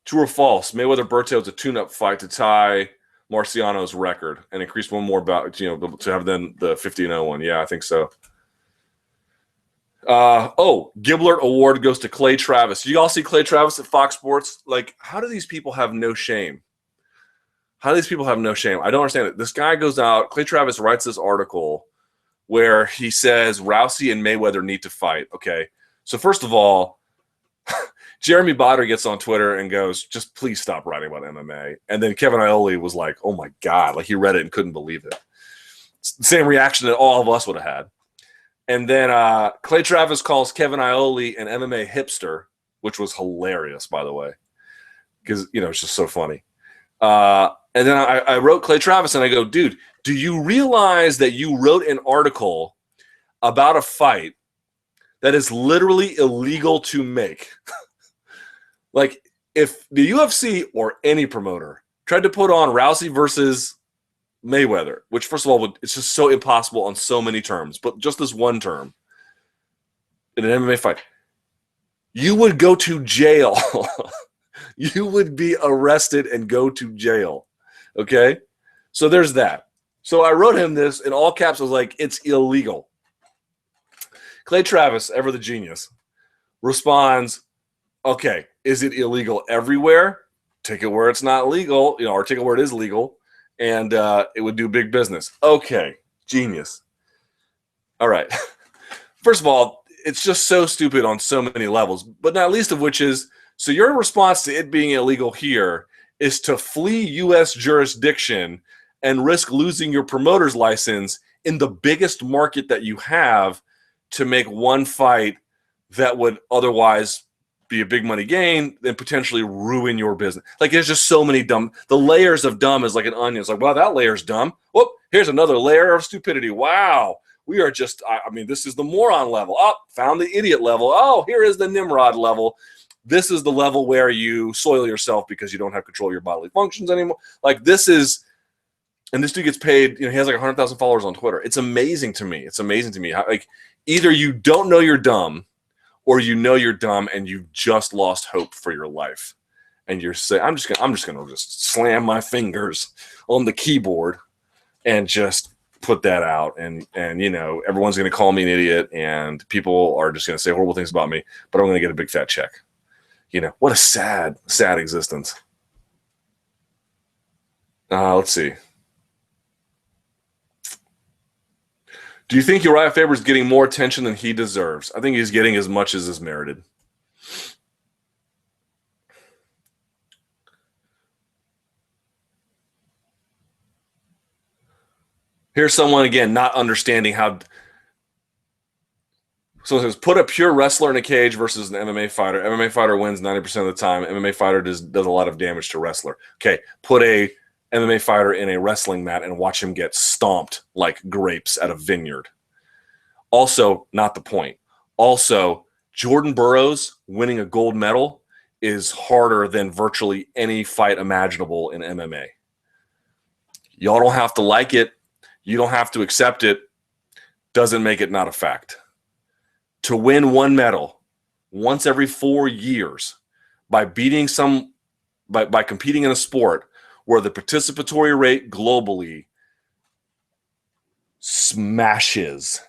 True or false? Mayweather-Berto is a tune-up fight to tie Marciano's record and increase one more bout, to have then the 50-0 one. Yeah, I think so. Giblert Award goes to Clay Travis. You all see Clay Travis at Fox Sports? Like, how do these people have no shame? I don't understand it. This guy goes out, Clay Travis writes this article where he says Rousey and Mayweather need to fight. Okay. So first of all, Jeremy Botter gets on Twitter and goes, just please stop writing about MMA. And then Kevin Iole was like, oh my God, like he read it and couldn't believe it. It's the same reaction that all of us would have had. And then Clay Travis calls Kevin Iole an MMA hipster, which was hilarious, by the way, because, it's just so funny. And then I wrote Clay Travis and I go, dude, do you realize that you wrote an article about a fight that is literally illegal to make? Like, if the UFC or any promoter tried to put on Rousey versus Mayweather, which first of all, it's just so impossible on so many terms, but just this one term in an MMA fight, you would go to jail. You would be arrested and go to jail. Okay? So there's that. So I wrote him this in all caps. I was like, it's illegal. Clay Travis, ever the genius, responds, okay, is it illegal everywhere? Take it where it's not legal, or take it where it is legal, and it would do big business. Okay, genius. All right. First of all, it's just so stupid on so many levels, but not least of which is, so your response to it being illegal here is to flee U.S. jurisdiction and risk losing your promoter's license in the biggest market that you have to make one fight that would otherwise be a big money gain and potentially ruin your business. Like, there's just so many dumb. The layers of dumb is like an onion. It's like, wow, that layer's dumb. Whoop, here's another layer of stupidity. Wow. We are just, this is the moron level. Oh, found the idiot level. Oh, here is the Nimrod level. This is the level where you soil yourself because you don't have control of your bodily functions anymore. Like, this is, and this dude gets paid, he has like 100,000 followers on Twitter. It's amazing to me. How, like, either you don't know you're dumb or you know you're dumb and you've just lost hope for your life. And you're saying, I'm just gonna slam my fingers on the keyboard and just put that out. And everyone's going to call me an idiot and people are just going to say horrible things about me, but I'm going to get a big fat check. What a sad, sad existence. Let's see. Do you think Uriah Faber is getting more attention than he deserves? I think he's getting as much as is merited. Here's someone, again, not understanding how. So it says, put a pure wrestler in a cage versus an MMA fighter. MMA fighter wins 90% of the time. MMA fighter does a lot of damage to wrestler. Okay, put a MMA fighter in a wrestling mat and watch him get stomped like grapes at a vineyard. Also, not the point. Also, Jordan Burroughs winning a gold medal is harder than virtually any fight imaginable in MMA. Y'all don't have to like it. You don't have to accept it. Doesn't make it not a fact. To win one medal once every 4 years by beating by competing in a sport where the participatory rate globally smashes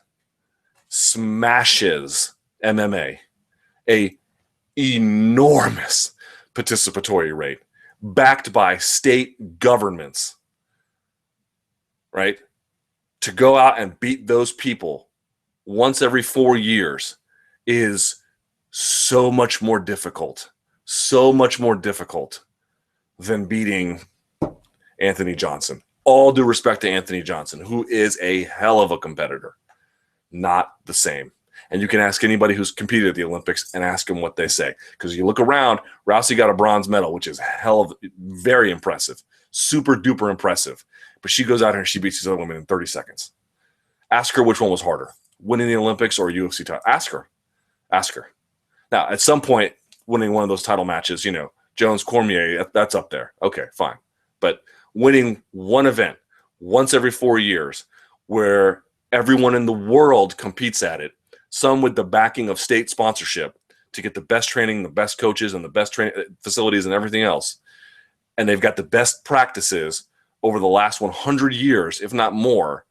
MMA, a enormous participatory rate backed by state governments, right? To go out and beat those people once every 4 years is so much more difficult than beating Anthony Johnson. All due respect to Anthony Johnson, who is a hell of a competitor. Not the same. And you can ask anybody who's competed at the Olympics and ask them what they say. Because you look around, Rousey got a bronze medal, which is very impressive. Super duper impressive. But she goes out here and she beats these other women in 30 seconds. Ask her which one was harder, winning the Olympics or a UFC title. Ask her. Now, at some point, winning one of those title matches, Jones, Cormier, that's up there. Okay, fine. But winning one event once every 4 years where everyone in the world competes at it, some with the backing of state sponsorship to get the best training, the best coaches, and the best facilities and everything else. And they've got the best practices over the last 100 years, if not more.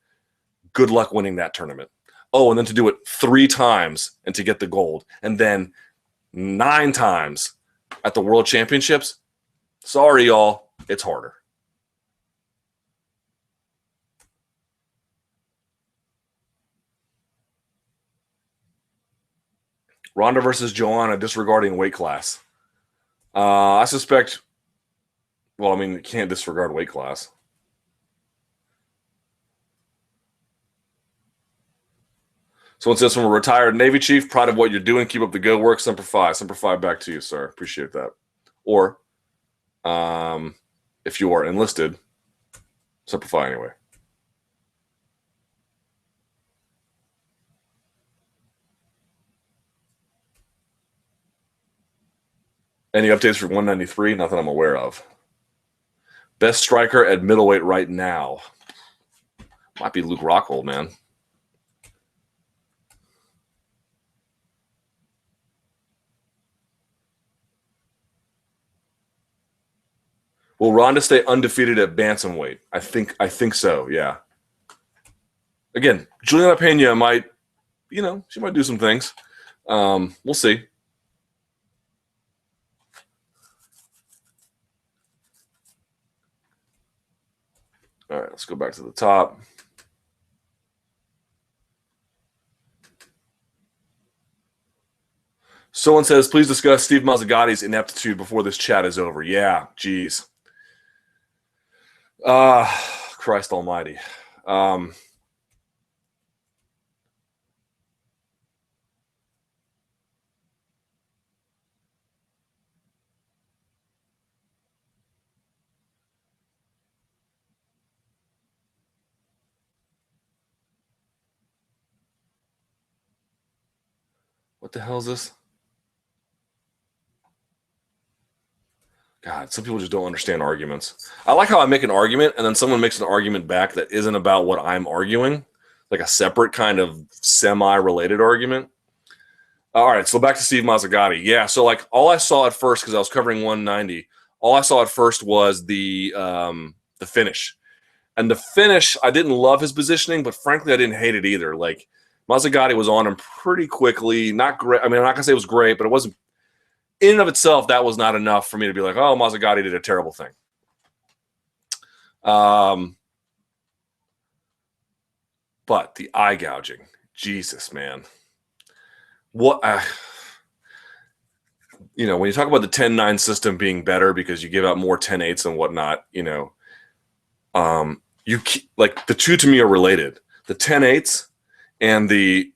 Good luck winning that tournament. Oh, and then to do it 3 times and to get the gold, and then 9 times at the World Championships. Sorry, y'all. It's harder. Ronda versus Joanna, disregarding weight class. I suspect, you can't disregard weight class. Someone says, from a retired Navy chief, proud of what you're doing. Keep up the good work. Semper Fi. Semper Fi back to you, sir. Appreciate that. Or, if you are enlisted, Semper Fi anyway. Any updates for 193? Nothing I'm aware of. Best striker at middleweight right now. Might be Luke Rockhold, man. Will Ronda stay undefeated at bantamweight? I think so, yeah. Again, Juliana Pena might, she might do some things. We'll see. All right, let's go back to the top. Someone says, please discuss Steve Mazzagati's ineptitude before this chat is over. Yeah, geez. Christ almighty. What the hell is this? God, some people just don't understand arguments. I like how I make an argument and then someone makes an argument back that isn't about what I'm arguing, like a separate kind of semi-related argument. All right, so back to Steve Mazzagati. Yeah, so all I saw at first, because I was covering 190, all I saw at first was the finish. And the finish, I didn't love his positioning, but frankly, I didn't hate it either. Mazzagati was on him pretty quickly. Not great. I'm not going to say it was great, but it wasn't. In and of itself, that was not enough for me to be like, oh, Mazzagati did a terrible thing. But the eye gouging, Jesus, man. What, when you talk about the 10-9 system being better because you give out more 10-8s and whatnot, like the two to me are related. The 10-8s and the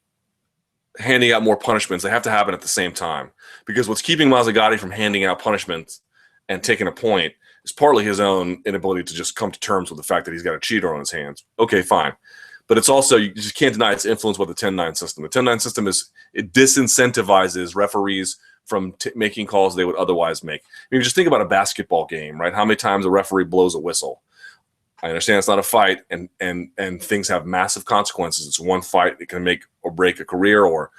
handing out more punishments, they have to happen at the same time, because what's keeping Mazzagatti from handing out punishments and taking a point is partly his own inability to just come to terms with the fact that he's got a cheater on his hands. Okay, fine. But it's also, you just can't deny its influence with the 10-9 system. The 10-9 system it disincentivizes referees from making calls they would otherwise make. I mean, just think about a basketball game, right? How many times a referee blows a whistle? I understand it's not a fight, and things have massive consequences. It's one fight. It can make or break a career or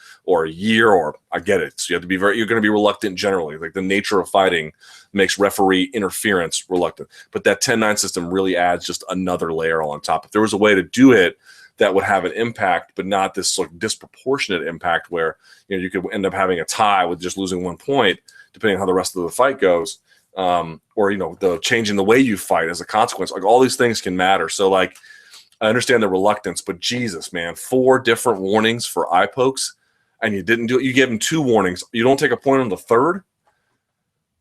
a year, or I get it. So you have to be you're going to be reluctant generally. Like the nature of fighting makes referee interference reluctant. But that 10-9 system really adds just another layer on top. If there was a way to do it that would have an impact, but not this sort of disproportionate impact where, you know, you could end up having a tie with just losing 1 point, depending on how the rest of the fight goes. Or, you know, the changing the way you fight as a consequence, like all these things can matter. So like, I understand the reluctance, but Jesus, man, 4 different warnings for eye pokes, and you didn't do it. You gave him 2 warnings. You don't take a point on the 3rd,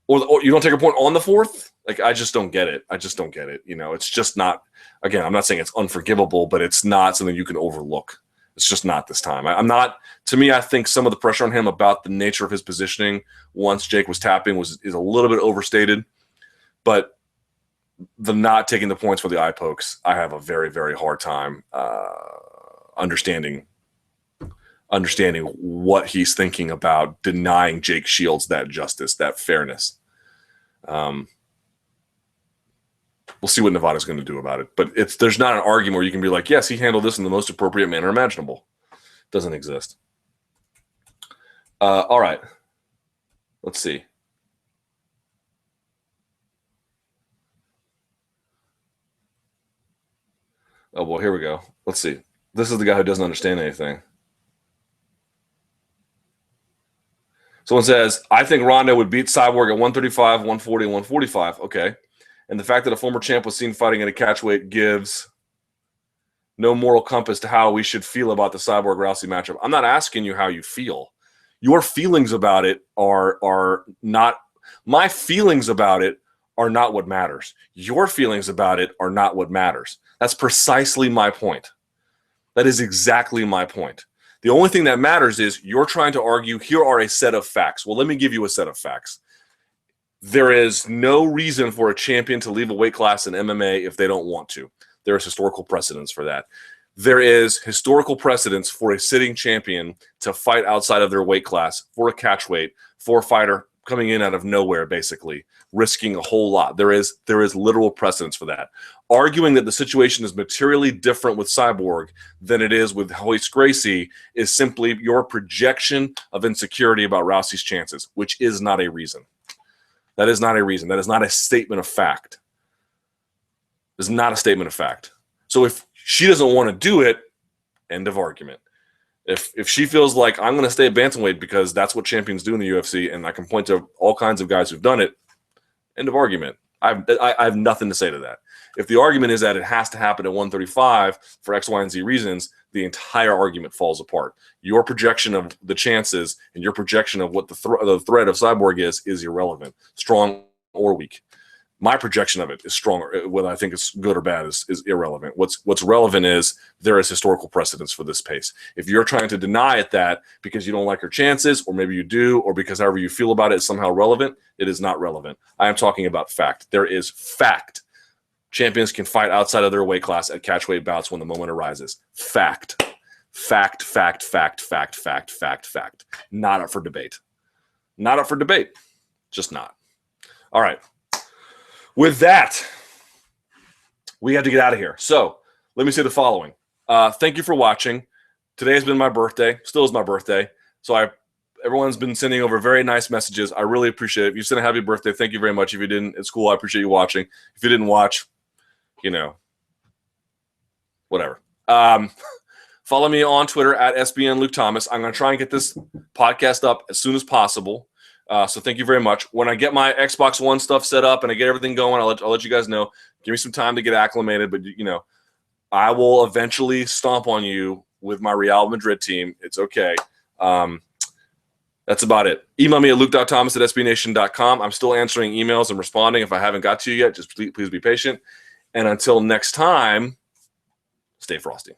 or you don't take a point on the 4th. Like, I just don't get it. I just don't get it. You know, it's just not, again, I'm not saying it's unforgivable, but it's not something you can overlook. It's just not this time. I'm not, to me, I think some of the pressure on him about the nature of his positioning once Jake was tapping is a little bit overstated, but the not taking the points for the eye pokes, I have a very, very hard time understanding what he's thinking about denying Jake Shields that justice, that fairness. We'll see what Nevada's going to do about it. But there's not an argument where you can be like, yes, he handled this in the most appropriate manner imaginable. Doesn't exist. All right. Let's see. Oh, well, here we go. Let's see. This is the guy who doesn't understand anything. Someone says, I think Ronda would beat Cyborg at 135, 140, and 145. Okay. And the fact that a former champ was seen fighting at a catchweight gives no moral compass to how we should feel about the Cyborg Rousey matchup. I'm not asking you how you feel. Your feelings about it are not – my feelings about it are not what matters. Your feelings about it are not what matters. That's precisely my point. That is exactly my point. The only thing that matters is you're trying to argue, here are a set of facts. Well, let me give you a set of facts. There is no reason for a champion to leave a weight class in MMA if they don't want to. There is historical precedence for that. There is historical precedence for a sitting champion to fight outside of their weight class for a catchweight, for a fighter coming in out of nowhere, basically, risking a whole lot. There is literal precedence for that. Arguing that the situation is materially different with Cyborg than it is with Royce Gracie is simply your projection of insecurity about Rousey's chances, which is not a reason. That is not a reason. That is not a statement of fact. It's not a statement of fact. So if she doesn't want to do it, end of argument. If she feels like I'm going to stay at bantamweight because that's what champions do in the UFC, and I can point to all kinds of guys who've done it, end of argument. I have nothing to say to that. If the argument is that it has to happen at 135 for X, Y, and Z reasons, the entire argument falls apart. Your projection of the chances and your projection of what the threat of Cyborg is irrelevant, strong or weak. My projection of it is strong. Whether I think it's good or bad is irrelevant. What's relevant is there is historical precedence for this pace. If you're trying to deny it that because you don't like her chances, or maybe you do, or because however you feel about it is somehow relevant, it is not relevant. I am talking about fact. There is fact. Champions can fight outside of their weight class at catchweight bouts when the moment arises. Fact. Fact, fact, fact, fact, fact, fact, fact. Not up for debate. Not up for debate. Just not. All right. With that, we have to get out of here. So let me say the following. Thank you for watching. Today has been my birthday. Still is my birthday. So everyone's been sending over very nice messages. I really appreciate it. If you sent a happy birthday, thank you very much. If you didn't, it's cool. I appreciate you watching. If you didn't watch, whatever. Follow me on Twitter at SBN Luke Thomas. I'm going to try and get this podcast up as soon as possible. So thank you very much. When I get my Xbox One stuff set up and I get everything going, I'll let you guys know. Give me some time to get acclimated, but I will eventually stomp on you with my Real Madrid team. It's okay. That's about it. Email me at luke.thomas@sbnation.com. I'm still answering emails and responding. If I haven't got to you yet, just please be patient. And until next time, stay frosty.